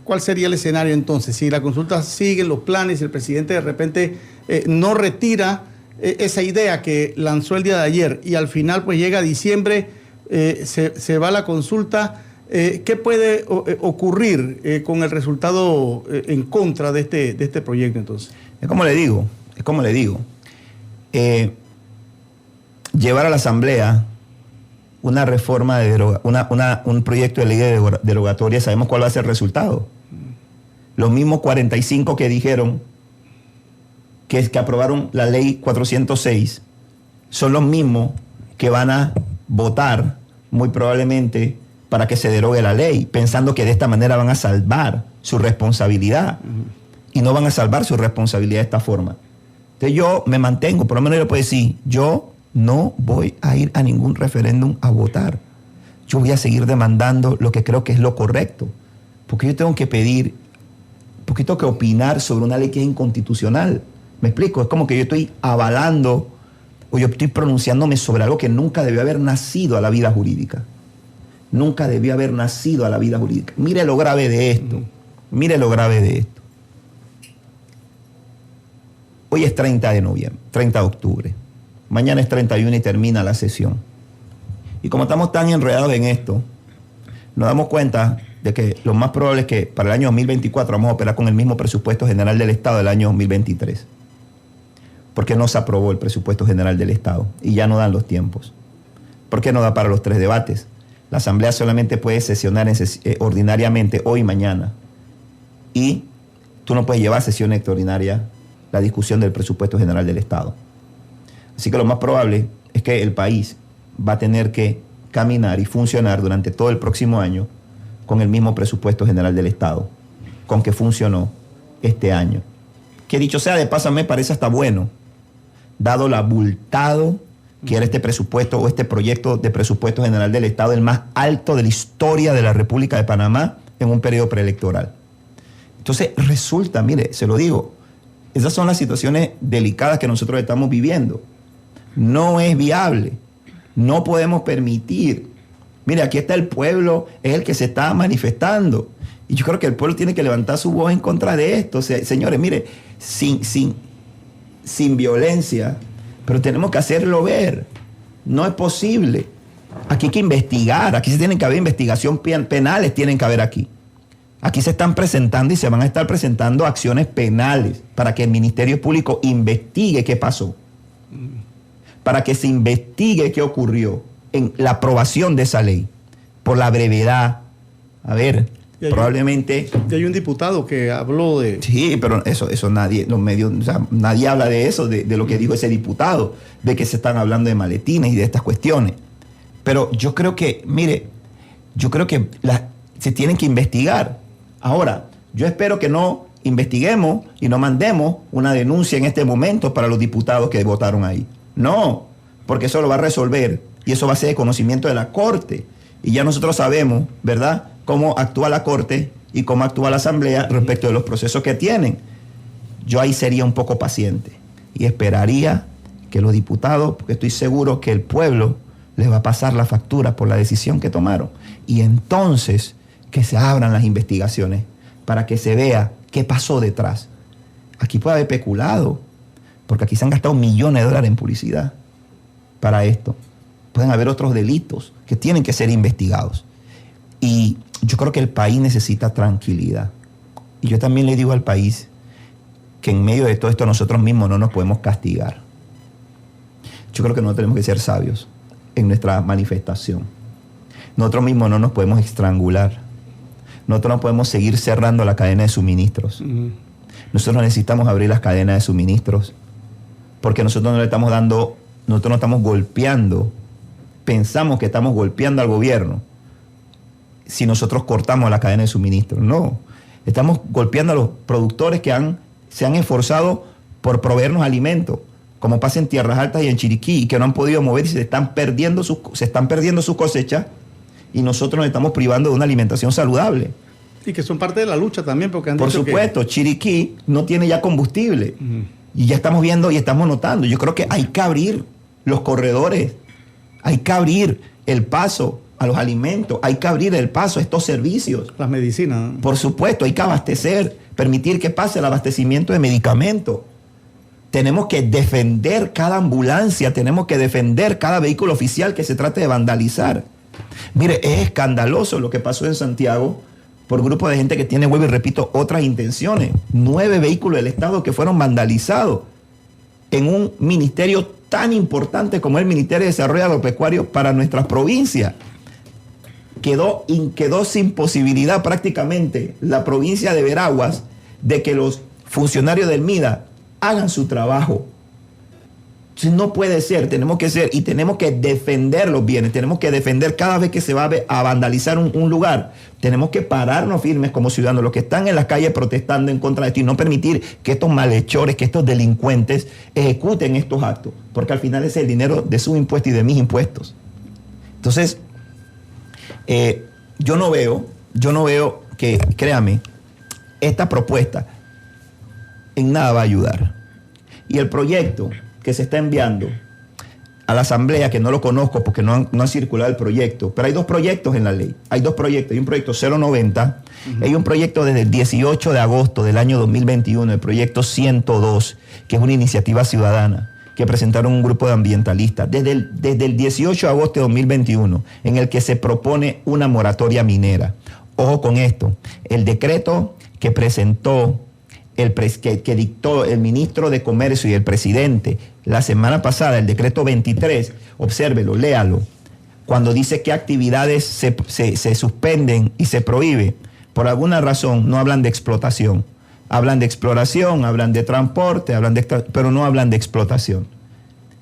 ¿cuál sería el escenario entonces? Si la consulta sigue los planes y el presidente de repente no retira esa idea que lanzó el día de ayer y al final pues llega a diciembre, se va la consulta, ¿qué puede ocurrir con el resultado en contra de este proyecto entonces? Es como le digo, llevar a la Asamblea una reforma un proyecto de ley derogatoria, sabemos cuál va a ser el resultado. Los mismos 45 que dijeron que aprobaron la ley 406 son los mismos que van a votar muy probablemente para que se derogue la ley, pensando que de esta manera van a salvar su responsabilidad. Y no van a salvar su responsabilidad de esta forma. Entonces yo me mantengo, por lo menos yo le puedo decir, yo no voy a ir a ningún referéndum a votar. Yo voy a seguir demandando lo que creo que es lo correcto. Porque yo tengo que pedir, porque tengo que opinar sobre una ley que es inconstitucional. ¿Me explico? Es como que yo estoy avalando o yo estoy pronunciándome sobre algo que nunca debió haber nacido a la vida jurídica. Nunca debió haber nacido a la vida jurídica. Mire lo grave de esto. Mire lo grave de esto. Hoy es 30 de octubre. Mañana es 31 y termina la sesión. Y como estamos tan enredados en esto, nos damos cuenta de que lo más probable es que para el año 2024 vamos a operar con el mismo presupuesto general del Estado del año 2023. Porque no se aprobó el presupuesto general del Estado y ya no dan los tiempos. ¿Por qué no da para los 3 debates? La Asamblea solamente puede sesionar ordinariamente hoy y mañana. Y tú no puedes llevar a sesión extraordinaria la discusión del presupuesto general del Estado. Así que lo más probable es que el país va a tener que caminar y funcionar durante todo el próximo año con el mismo presupuesto general del Estado, con que funcionó este año. Que dicho sea de paso, me parece hasta bueno, dado lo abultado que era este presupuesto o este proyecto de presupuesto general del Estado, el más alto de la historia de la República de Panamá en un periodo preelectoral. Entonces resulta, mire, se lo digo, esas son las situaciones delicadas que nosotros estamos viviendo. No es viable, no podemos permitir. Mire, aquí está el pueblo, es el que se está manifestando. Y yo creo que el pueblo tiene que levantar su voz en contra de esto. O sea, señores, mire, sin violencia, pero tenemos que hacerlo ver. No es posible. Aquí hay que investigar, aquí se tienen que haber investigación penales, tienen que haber aquí. Aquí se están presentando y se van a estar presentando acciones penales para que el Ministerio Público investigue qué pasó. Para que se investigue qué ocurrió en la aprobación de esa ley. Por la brevedad. A ver, probablemente... Y hay un diputado que habló de... Sí, pero eso nadie, los medios, o sea, nadie habla de eso, de lo que dijo ese diputado, de que se están hablando de maletines y de estas cuestiones. Pero yo creo que, mire, se tienen que investigar. Ahora, yo espero que no investiguemos y no mandemos una denuncia en este momento para los diputados que votaron ahí. No, porque eso lo va a resolver y eso va a ser de conocimiento de la Corte. Y ya nosotros sabemos, ¿verdad?, cómo actúa la Corte y cómo actúa la Asamblea respecto de los procesos que tienen. Yo ahí sería un poco paciente y esperaría que los diputados, porque estoy seguro que el pueblo les va a pasar la factura por la decisión que tomaron. Y entonces que se abran las investigaciones para que se vea qué pasó detrás. Aquí puede haber peculado, porque aquí se han gastado millones de dólares en publicidad para esto. Pueden haber otros delitos que tienen que ser investigados. Y yo creo que el país necesita tranquilidad. Y yo también le digo al país que en medio de todo esto nosotros mismos no nos podemos castigar. Yo creo que nosotros tenemos que ser sabios en nuestra manifestación. Nosotros mismos no nos podemos estrangular. Nosotros no podemos seguir cerrando la cadena de suministros. Nosotros necesitamos abrir las cadenas de suministros porque nosotros no estamos golpeando. Pensamos que estamos golpeando al gobierno si nosotros cortamos la cadena de suministro. No, estamos golpeando a los productores que se han esforzado por proveernos alimentos, como pasa en Tierras Altas y en Chiriquí, y que no han podido mover y se están perdiendo sus cosechas, y nosotros nos estamos privando de una alimentación saludable. Y que son parte de la lucha también, porque han Por dicho supuesto, Chiriquí no tiene ya combustible. Y ya estamos viendo y estamos notando. Yo creo que hay que abrir los corredores, hay que abrir el paso a los alimentos, hay que abrir el paso a estos servicios. Las medicinas. Por supuesto, hay que abastecer, permitir que pase el abastecimiento de medicamentos. Tenemos que defender cada ambulancia, tenemos que defender cada vehículo oficial que se trate de vandalizar. Mire, es escandaloso lo que pasó en Santiago por grupo de gente que tiene, vuelvo y repito, otras intenciones. 9 vehículos del Estado que fueron vandalizados en un ministerio tan importante como el Ministerio de Desarrollo Agropecuario para nuestras provincias. Quedó sin posibilidad prácticamente la provincia de Veraguas de que los funcionarios del MIDA hagan su trabajo. Entonces no puede ser, tenemos que defender los bienes, tenemos que defender cada vez que se va a vandalizar un lugar, tenemos que pararnos firmes como ciudadanos, los que están en las calles protestando en contra de esto y no permitir que estos malhechores, que estos delincuentes ejecuten estos actos, porque al final es el dinero de sus impuestos y de mis impuestos. Entonces, yo no veo que, créame, esta propuesta en nada va a ayudar. Y el proyecto que se está enviando a la Asamblea, que no lo conozco porque no ha circulado el proyecto, pero hay 2 proyectos en la ley. Hay 2 proyectos. Hay un proyecto 090, hay un proyecto desde el 18 de agosto del año 2021, el proyecto 102, que es una iniciativa ciudadana que presentaron un grupo de ambientalistas desde el 18 de agosto de 2021, en el que se propone una moratoria minera. Ojo con esto, el decreto que presentó, que dictó el ministro de Comercio y el presidente la semana pasada, el decreto 23, obsérvelo, léalo, cuando dice que actividades se suspenden y se prohíbe, por alguna razón no hablan de explotación. Hablan de exploración, hablan de transporte, pero no hablan de explotación.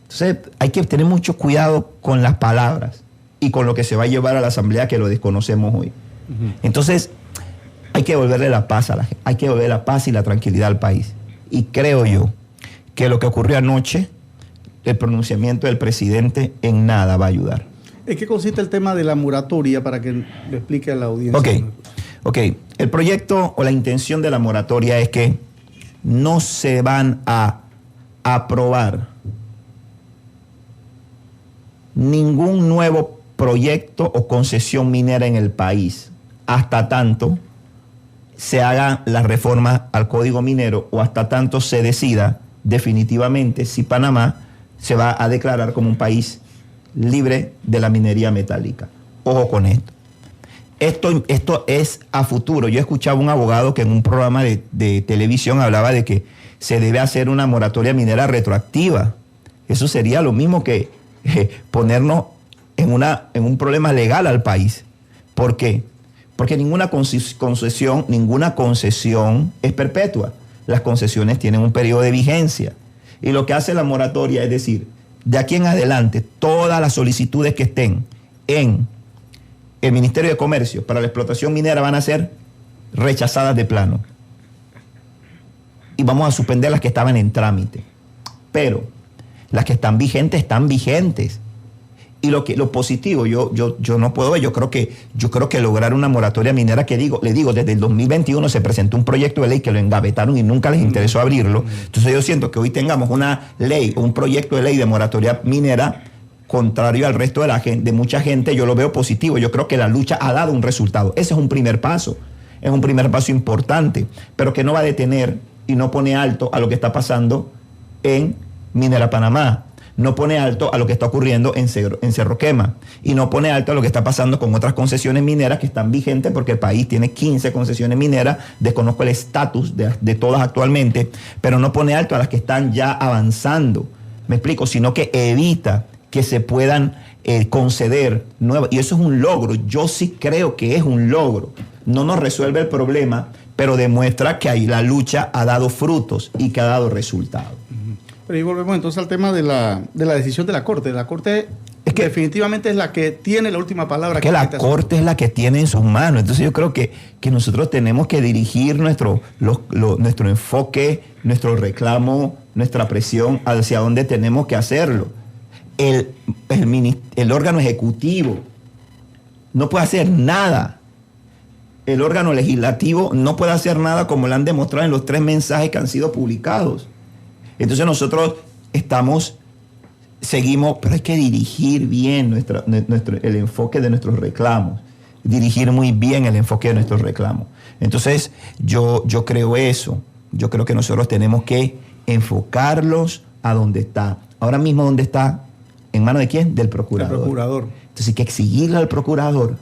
Entonces hay que tener mucho cuidado con las palabras y con lo que se va a llevar a la Asamblea, que lo desconocemos hoy. Entonces hay que devolverle la paz a la gente, hay que devolver la paz y la tranquilidad al país. Y creo yo que lo que ocurrió anoche, el pronunciamiento del presidente, en nada va a ayudar. ¿En qué consiste el tema de la moratoria para que lo explique a la audiencia? Ok. El proyecto o la intención de la moratoria es que no se van a aprobar ningún nuevo proyecto o concesión minera en el país hasta tanto se haga la reforma al Código Minero o hasta tanto se decida definitivamente si Panamá se va a declarar como un país libre de la minería metálica. Ojo con esto. Esto es a futuro. Yo escuchaba un abogado que en un programa de televisión hablaba de que se debe hacer una moratoria minera retroactiva. Eso sería lo mismo que ponernos en un problema legal al país. ¿Por qué? Porque ninguna concesión es perpetua. Las concesiones tienen un periodo de vigencia. Y lo que hace la moratoria es decir, de aquí en adelante, todas las solicitudes que estén en el Ministerio de Comercio para la explotación minera van a ser rechazadas de plano. Y vamos a suspender las que estaban en trámite. Pero las que están vigentes. Y lo positivo, yo no puedo ver, yo creo que lograr una moratoria minera, desde el 2021 se presentó un proyecto de ley que lo engavetaron y nunca les interesó abrirlo. Entonces yo siento que hoy tengamos una ley, un proyecto de ley de moratoria minera, contrario al resto de mucha gente, yo lo veo positivo. Yo creo que la lucha ha dado un resultado. Ese es un primer paso. Es un primer paso importante, pero que no va a detener y no pone alto a lo que está pasando en Minera Panamá. No pone alto a lo que está ocurriendo en Cerro Quema. Y no pone alto a lo que está pasando con otras concesiones mineras que están vigentes, porque el país tiene 15 concesiones mineras. Desconozco el estatus de todas actualmente, pero no pone alto a las que están ya avanzando. Me explico, sino que evita que se puedan conceder nuevas. Y eso es un logro. Yo sí creo que es un logro. No nos resuelve el problema, pero demuestra que ahí la lucha ha dado frutos y que ha dado resultados. Pero ahí volvemos entonces al tema de la decisión de la Corte. La Corte es que definitivamente es la que tiene la última palabra. Que la Corte es la que tiene en sus manos. Entonces yo creo que nosotros tenemos que dirigir nuestro enfoque, nuestro reclamo, nuestra presión hacia donde tenemos que hacerlo. El órgano ejecutivo no puede hacer nada. El órgano legislativo no puede hacer nada, como lo han demostrado en los 3 mensajes que han sido publicados. Entonces nosotros seguimos, pero hay que dirigir bien el enfoque de nuestros reclamos, dirigir muy bien el enfoque de nuestros reclamos. Entonces yo creo eso, yo creo que nosotros tenemos que enfocarlos a donde está. Ahora mismo, ¿dónde está? ¿En manos de quién? Del procurador. El procurador. Entonces hay que exigirle al procurador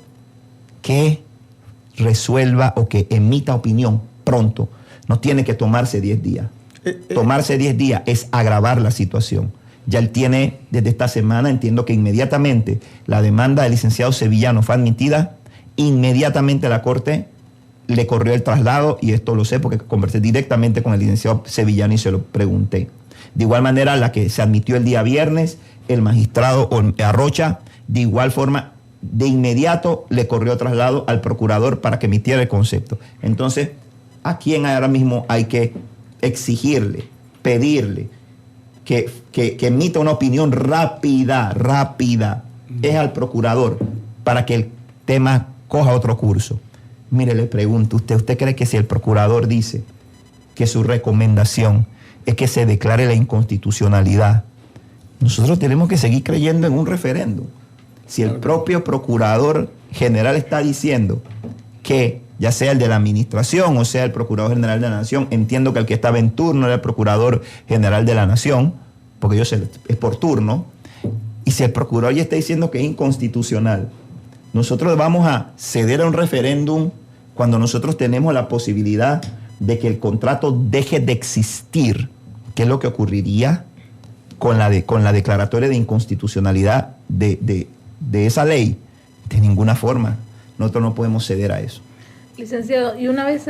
que resuelva o que emita opinión pronto. No tiene que tomarse 10 días. Tomarse 10 días es agravar la situación. Ya él tiene, desde esta semana, entiendo que inmediatamente la demanda del licenciado Sevillano fue admitida, inmediatamente la Corte le corrió el traslado, y esto lo sé porque conversé directamente con el licenciado Sevillano y se lo pregunté. De igual manera, la que se admitió el día viernes, el magistrado Arrocha, de igual forma, de inmediato le corrió traslado al procurador para que emitiera el concepto. Entonces, ¿a quién ahora mismo hay que exigirle, pedirle que emita una opinión rápida? Es al procurador, para que el tema coja otro curso. Mire, le pregunto, ¿usted cree que si el procurador dice que su recomendación es que se declare la inconstitucionalidad nosotros tenemos que seguir creyendo en un referéndum. Si el propio procurador general está diciendo que, ya sea el de la administración o sea el procurador general de la nación, entiendo que el que estaba en turno era el procurador general de la nación, porque ellos es por turno, y si el procurador ya está diciendo que es inconstitucional, nosotros vamos a ceder a un referéndum cuando nosotros tenemos la posibilidad de que el contrato deje de existir. ¿Qué es lo que ocurriría con la declaratoria de inconstitucionalidad de esa ley? De ninguna forma. Nosotros no podemos ceder a eso. Licenciado, y una vez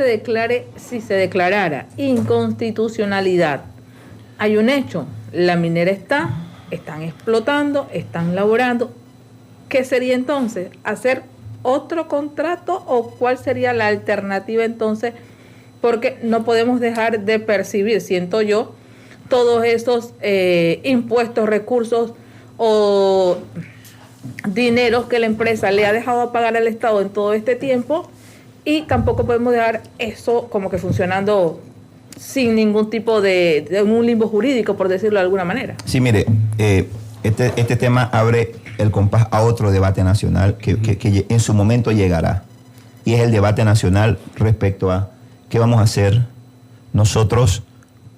si se declarara inconstitucionalidad, hay un hecho, la minera están explotando, están laborando. ¿Qué sería entonces? ¿Hacer otro contrato o cuál sería la alternativa entonces? Porque no podemos dejar de percibir, siento yo, todos esos impuestos, recursos o dineros que la empresa le ha dejado a pagar al Estado en todo este tiempo, y tampoco podemos dejar eso como que funcionando sin ningún tipo de un limbo jurídico, por decirlo de alguna manera. Sí, mire, este tema abre el compás a otro debate nacional que en su momento llegará, y es el debate nacional respecto a qué vamos a hacer nosotros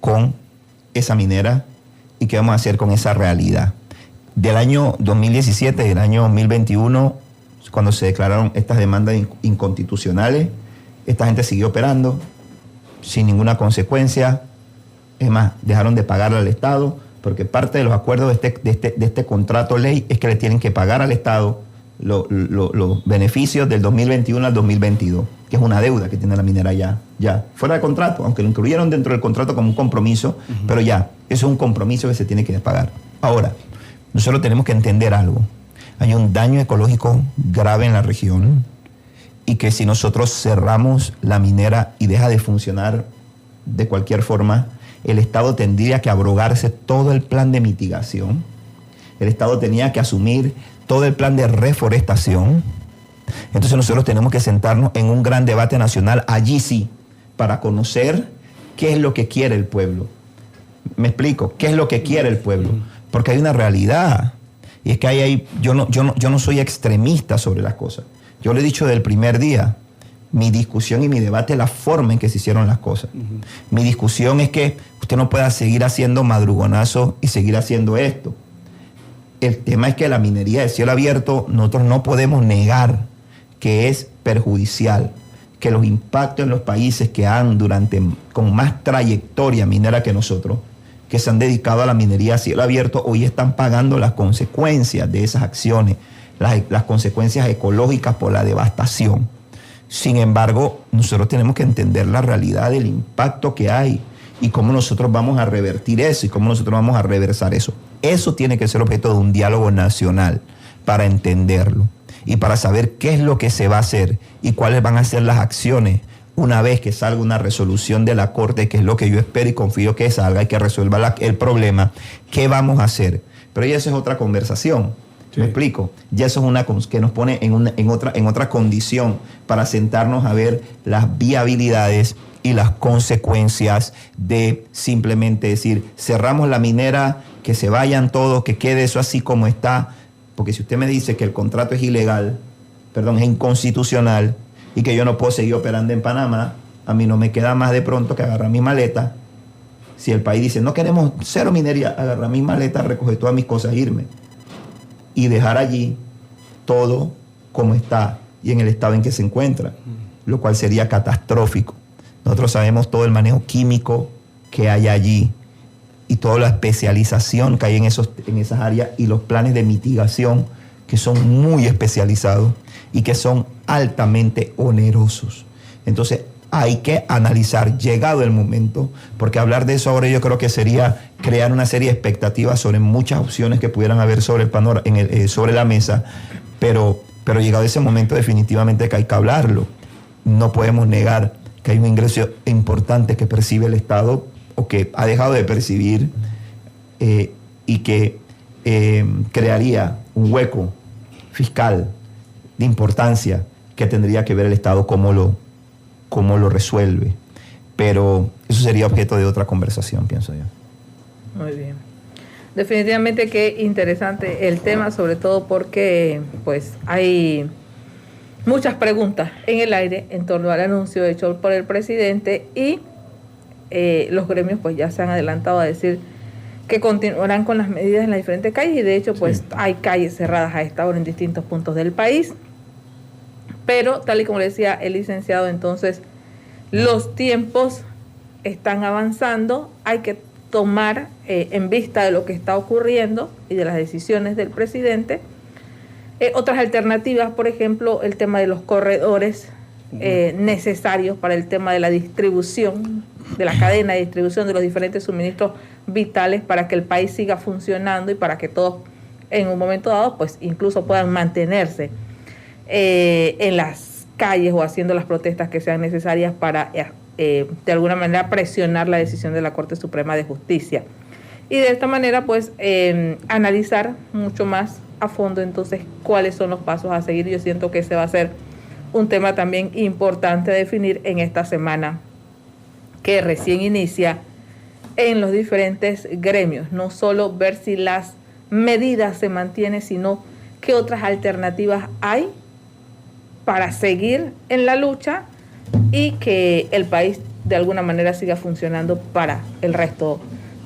con esa minera y qué vamos a hacer con esa realidad. Del año 2017 y del año 2021, cuando se declararon estas demandas inconstitucionales, esta gente siguió operando sin ninguna consecuencia. Es más, dejaron de pagarle al Estado, porque parte de los acuerdos de este contrato ley es que le tienen que pagar al Estado los beneficios del 2021 al 2022, que es una deuda que tiene la minera ya fuera de contrato, aunque lo incluyeron dentro del contrato como un compromiso, pero ya, eso es un compromiso que se tiene que pagar. Ahora, nosotros tenemos que entender algo. Hay un daño ecológico grave en la región, y que si nosotros cerramos la minera y deja de funcionar de cualquier forma, el Estado tendría que abrogarse todo el plan de mitigación, el Estado tenía que asumir todo el plan de reforestación. Entonces nosotros tenemos que sentarnos en un gran debate nacional, allí sí, para conocer qué es lo que quiere el pueblo. Me explico, ¿qué es lo que quiere el pueblo? Porque hay una realidad, y es que yo no soy extremista sobre las cosas. Yo lo he dicho desde el primer día. Mi discusión y mi debate es la forma en que se hicieron las cosas. Mi discusión es que usted no pueda seguir haciendo madrugonazos y seguir haciendo esto. El tema es que la minería de cielo abierto, nosotros no podemos negar que es perjudicial, que los impactos en los países que han con más trayectoria minera que nosotros, que se han dedicado a la minería a cielo abierto, hoy están pagando las consecuencias de esas acciones, las consecuencias ecológicas por la devastación. Sin embargo, nosotros tenemos que entender la realidad del impacto que hay y cómo nosotros vamos a revertir eso y cómo nosotros vamos a reversar eso. Eso tiene que ser objeto de un diálogo nacional para entenderlo y para saber qué es lo que se va a hacer y cuáles van a ser las acciones una vez que salga una resolución de la Corte, que es lo que yo espero y confío que salga y que resuelva el problema. ¿Qué vamos a hacer? Pero ya eso es otra conversación. ¿Me explico? Ya eso es una que nos pone en otra condición para sentarnos a ver las viabilidades y las consecuencias de simplemente decir, cerramos la minera, que se vayan todos, que quede eso así como está. Porque si usted me dice que el contrato es ilegal, es inconstitucional, y que yo no puedo seguir operando en Panamá, a mí no me queda más de pronto que agarrar mi maleta. Si el país dice, no queremos cero minería, agarrar mi maleta, recoger todas mis cosas e irme. Y dejar allí todo como está y en el estado en que se encuentra, lo cual sería catastrófico. Nosotros sabemos todo el manejo químico que hay allí y toda la especialización que hay en esas áreas y los planes de mitigación que son muy especializados y que son altamente onerosos. Entonces hay que analizar, llegado el momento, porque hablar de eso ahora yo creo que sería crear una serie de expectativas sobre muchas opciones que pudieran haber sobre el panorama, sobre la mesa, pero llegado ese momento definitivamente que hay que hablarlo. No podemos negar que hay un ingreso importante que percibe el Estado o que ha dejado de percibir y que crearía un hueco fiscal de importancia que tendría que ver el Estado cómo lo resuelve. Pero eso sería objeto de otra conversación, pienso yo. Muy bien. Definitivamente que interesante el tema, sobre todo porque pues hay muchas preguntas en el aire en torno al anuncio hecho por el presidente y los gremios pues ya se han adelantado a decir que continuarán con las medidas en las diferentes calles y de hecho pues hay calles cerradas a esta hora en distintos puntos del país. Pero tal y como le decía el licenciado, entonces los tiempos están avanzando, hay que tomar en vista de lo que está ocurriendo y de las decisiones del presidente otras alternativas, por ejemplo, el tema de los corredores necesarios para el tema de la distribución, de la cadena de distribución de los diferentes suministros vitales para que el país siga funcionando y para que todos en un momento dado pues incluso puedan mantenerse en las calles o haciendo las protestas que sean necesarias para de alguna manera presionar la decisión de la Corte Suprema de Justicia. Y de esta manera pues analizar mucho más a fondo entonces cuáles son los pasos a seguir. Yo siento que ese va a ser un tema también importante a definir en esta semana que recién inicia en los diferentes gremios. No solo ver si las medidas se mantienen, sino qué otras alternativas hay para seguir en la lucha y que el país de alguna manera siga funcionando para el resto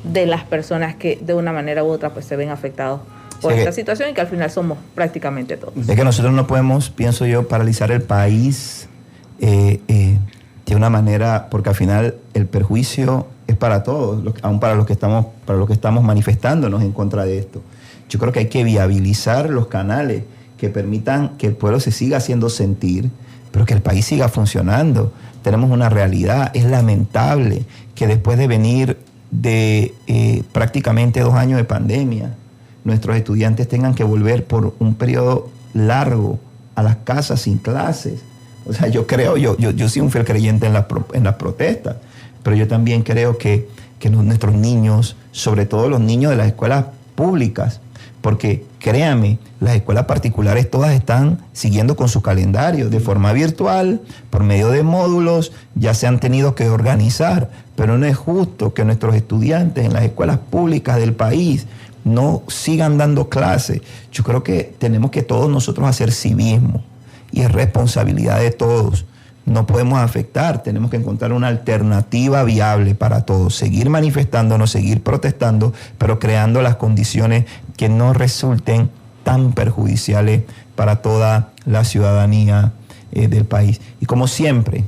de las personas que de una manera u otra pues se ven afectados por esta situación y que al final somos prácticamente todos. Es que nosotros no podemos, pienso yo, paralizar el país de una manera, porque al final el perjuicio es para todos, aún para los que estamos manifestándonos en contra de esto. Yo creo que hay que viabilizar los canales que permitan que el pueblo se siga haciendo sentir, pero que el país siga funcionando. Tenemos una realidad, es lamentable que después de venir de prácticamente 2 años de pandemia, nuestros estudiantes tengan que volver por un periodo largo a las casas sin clases. O sea, yo creo, yo soy un fiel creyente en las protestas, pero yo también creo que nuestros niños, sobre todo los niños de las escuelas públicas, porque créanme, las escuelas particulares todas están siguiendo con su calendario de forma virtual, por medio de módulos, ya se han tenido que organizar, pero no es justo que nuestros estudiantes en las escuelas públicas del país no sigan dando clases. Yo creo que tenemos que todos nosotros hacer civismo y es responsabilidad de todos. No podemos afectar, tenemos que encontrar una alternativa viable para todos, seguir manifestándonos, seguir protestando, pero creando las condiciones que no resulten tan perjudiciales para toda la ciudadanía del país. Y como siempre,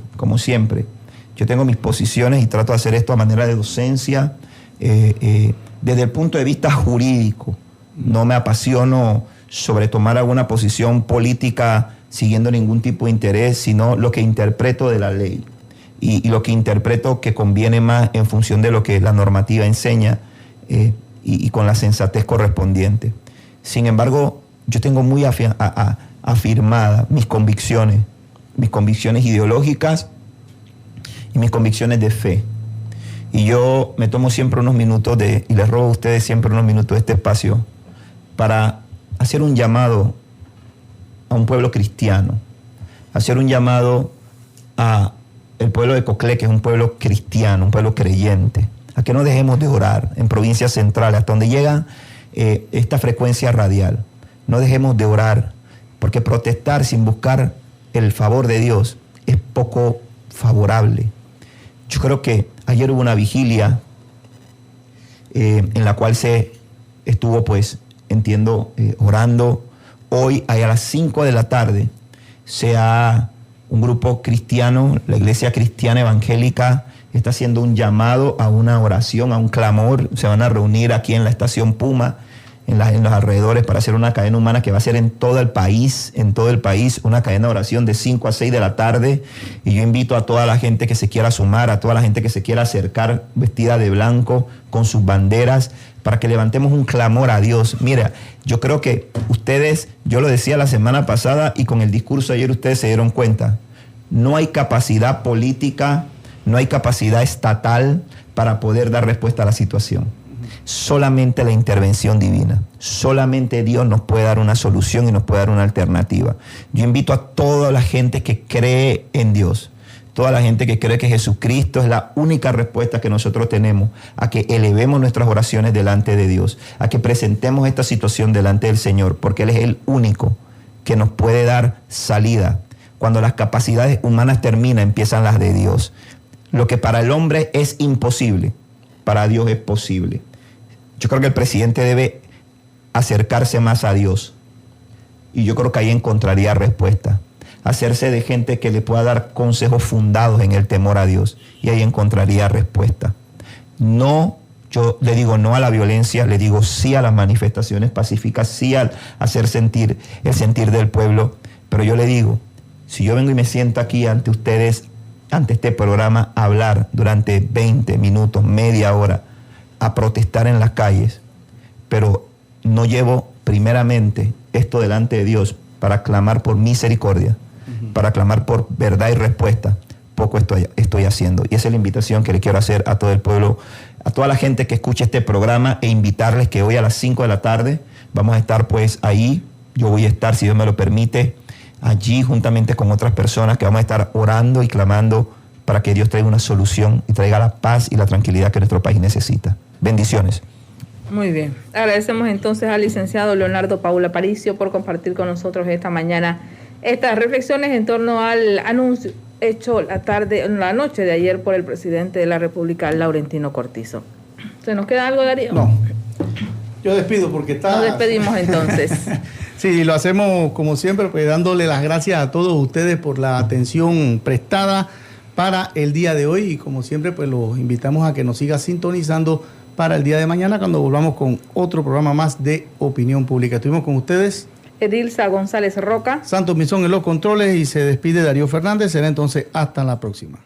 yo tengo mis posiciones y trato de hacer esto a manera de docencia, desde el punto de vista jurídico. No me apasiono sobre tomar alguna posición política siguiendo ningún tipo de interés, sino lo que interpreto de la ley y lo que interpreto que conviene más en función de lo que la normativa enseña y con la sensatez correspondiente. Sin embargo, yo tengo muy afirmadas mis convicciones ideológicas y mis convicciones de fe. Y yo me tomo siempre unos minutos y les robo a ustedes siempre unos minutos de este espacio para hacer un llamado a un pueblo cristiano, hacer un llamado a el pueblo de Coclé, que es un pueblo cristiano, un pueblo creyente, a que no dejemos de orar en provincias centrales, hasta donde llega esta frecuencia radial. No dejemos de orar, porque protestar sin buscar el favor de Dios es poco favorable. Yo creo que ayer hubo una vigilia en la cual se estuvo, pues, entiendo, orando. Hoy, a las 5 de la tarde, un grupo cristiano, la Iglesia Cristiana Evangélica, está haciendo un llamado a una oración, a un clamor. Se van a reunir aquí en la estación Puma, en los alrededores, para hacer una cadena humana que va a ser en todo el país, una cadena de oración de 5 a 6 de la tarde. Y yo invito a toda la gente que se quiera sumar, a toda la gente que se quiera acercar vestida de blanco, con sus banderas, para que levantemos un clamor a Dios. Mira, yo creo que ustedes, yo lo decía la semana pasada y con el discurso ayer ustedes se dieron cuenta, no hay capacidad política, no hay capacidad estatal para poder dar respuesta a la situación. Solamente la intervención divina, solamente Dios nos puede dar una solución y nos puede dar una alternativa. Yo invito a toda la gente que cree en Dios, toda la gente que cree que Jesucristo es la única respuesta que nosotros tenemos, a que elevemos nuestras oraciones delante de Dios, a que presentemos esta situación delante del Señor, porque Él es el único que nos puede dar salida. Cuando las capacidades humanas terminan, empiezan las de Dios. Lo que para el hombre es imposible, para Dios es posible. Yo creo que el presidente debe acercarse más a Dios, y yo creo que ahí encontraría respuesta. Hacerse de gente que le pueda dar consejos fundados en el temor a Dios, y ahí encontraría respuesta. No, yo le digo no a la violencia, le digo sí a las manifestaciones pacíficas, sí al hacer sentir el sentir del pueblo, pero yo le digo, si yo vengo y me siento aquí ante ustedes, ante este programa, a hablar durante 20 minutos, media hora, a protestar en las calles, pero no llevo primeramente esto delante de Dios para clamar por misericordia, para clamar por verdad y respuesta, poco estoy haciendo. Y esa es la invitación que le quiero hacer a todo el pueblo, a toda la gente que escuche este programa, e invitarles que hoy a las 5 de la tarde vamos a estar pues ahí. Yo voy a estar, si Dios me lo permite, allí juntamente con otras personas que vamos a estar orando y clamando para que Dios traiga una solución y traiga la paz y la tranquilidad que nuestro país necesita. Bendiciones. Muy bien. Agradecemos entonces al licenciado Leonardo Paul Aparicio por compartir con nosotros esta mañana estas reflexiones en torno al anuncio hecho la noche de ayer por el presidente de la República, Laurentino Cortizo. ¿Se nos queda algo, Darío? No. Yo despido porque está... Nos despedimos entonces. Sí, lo hacemos como siempre, pues dándole las gracias a todos ustedes por la atención prestada para el día de hoy, y como siempre pues los invitamos a que nos siga sintonizando para el día de mañana cuando volvamos con otro programa más de Opinión Pública. Estuvimos con ustedes Edilza González Roca, Santos Misón en los controles, y se despide Darío Fernández. Será entonces hasta la próxima.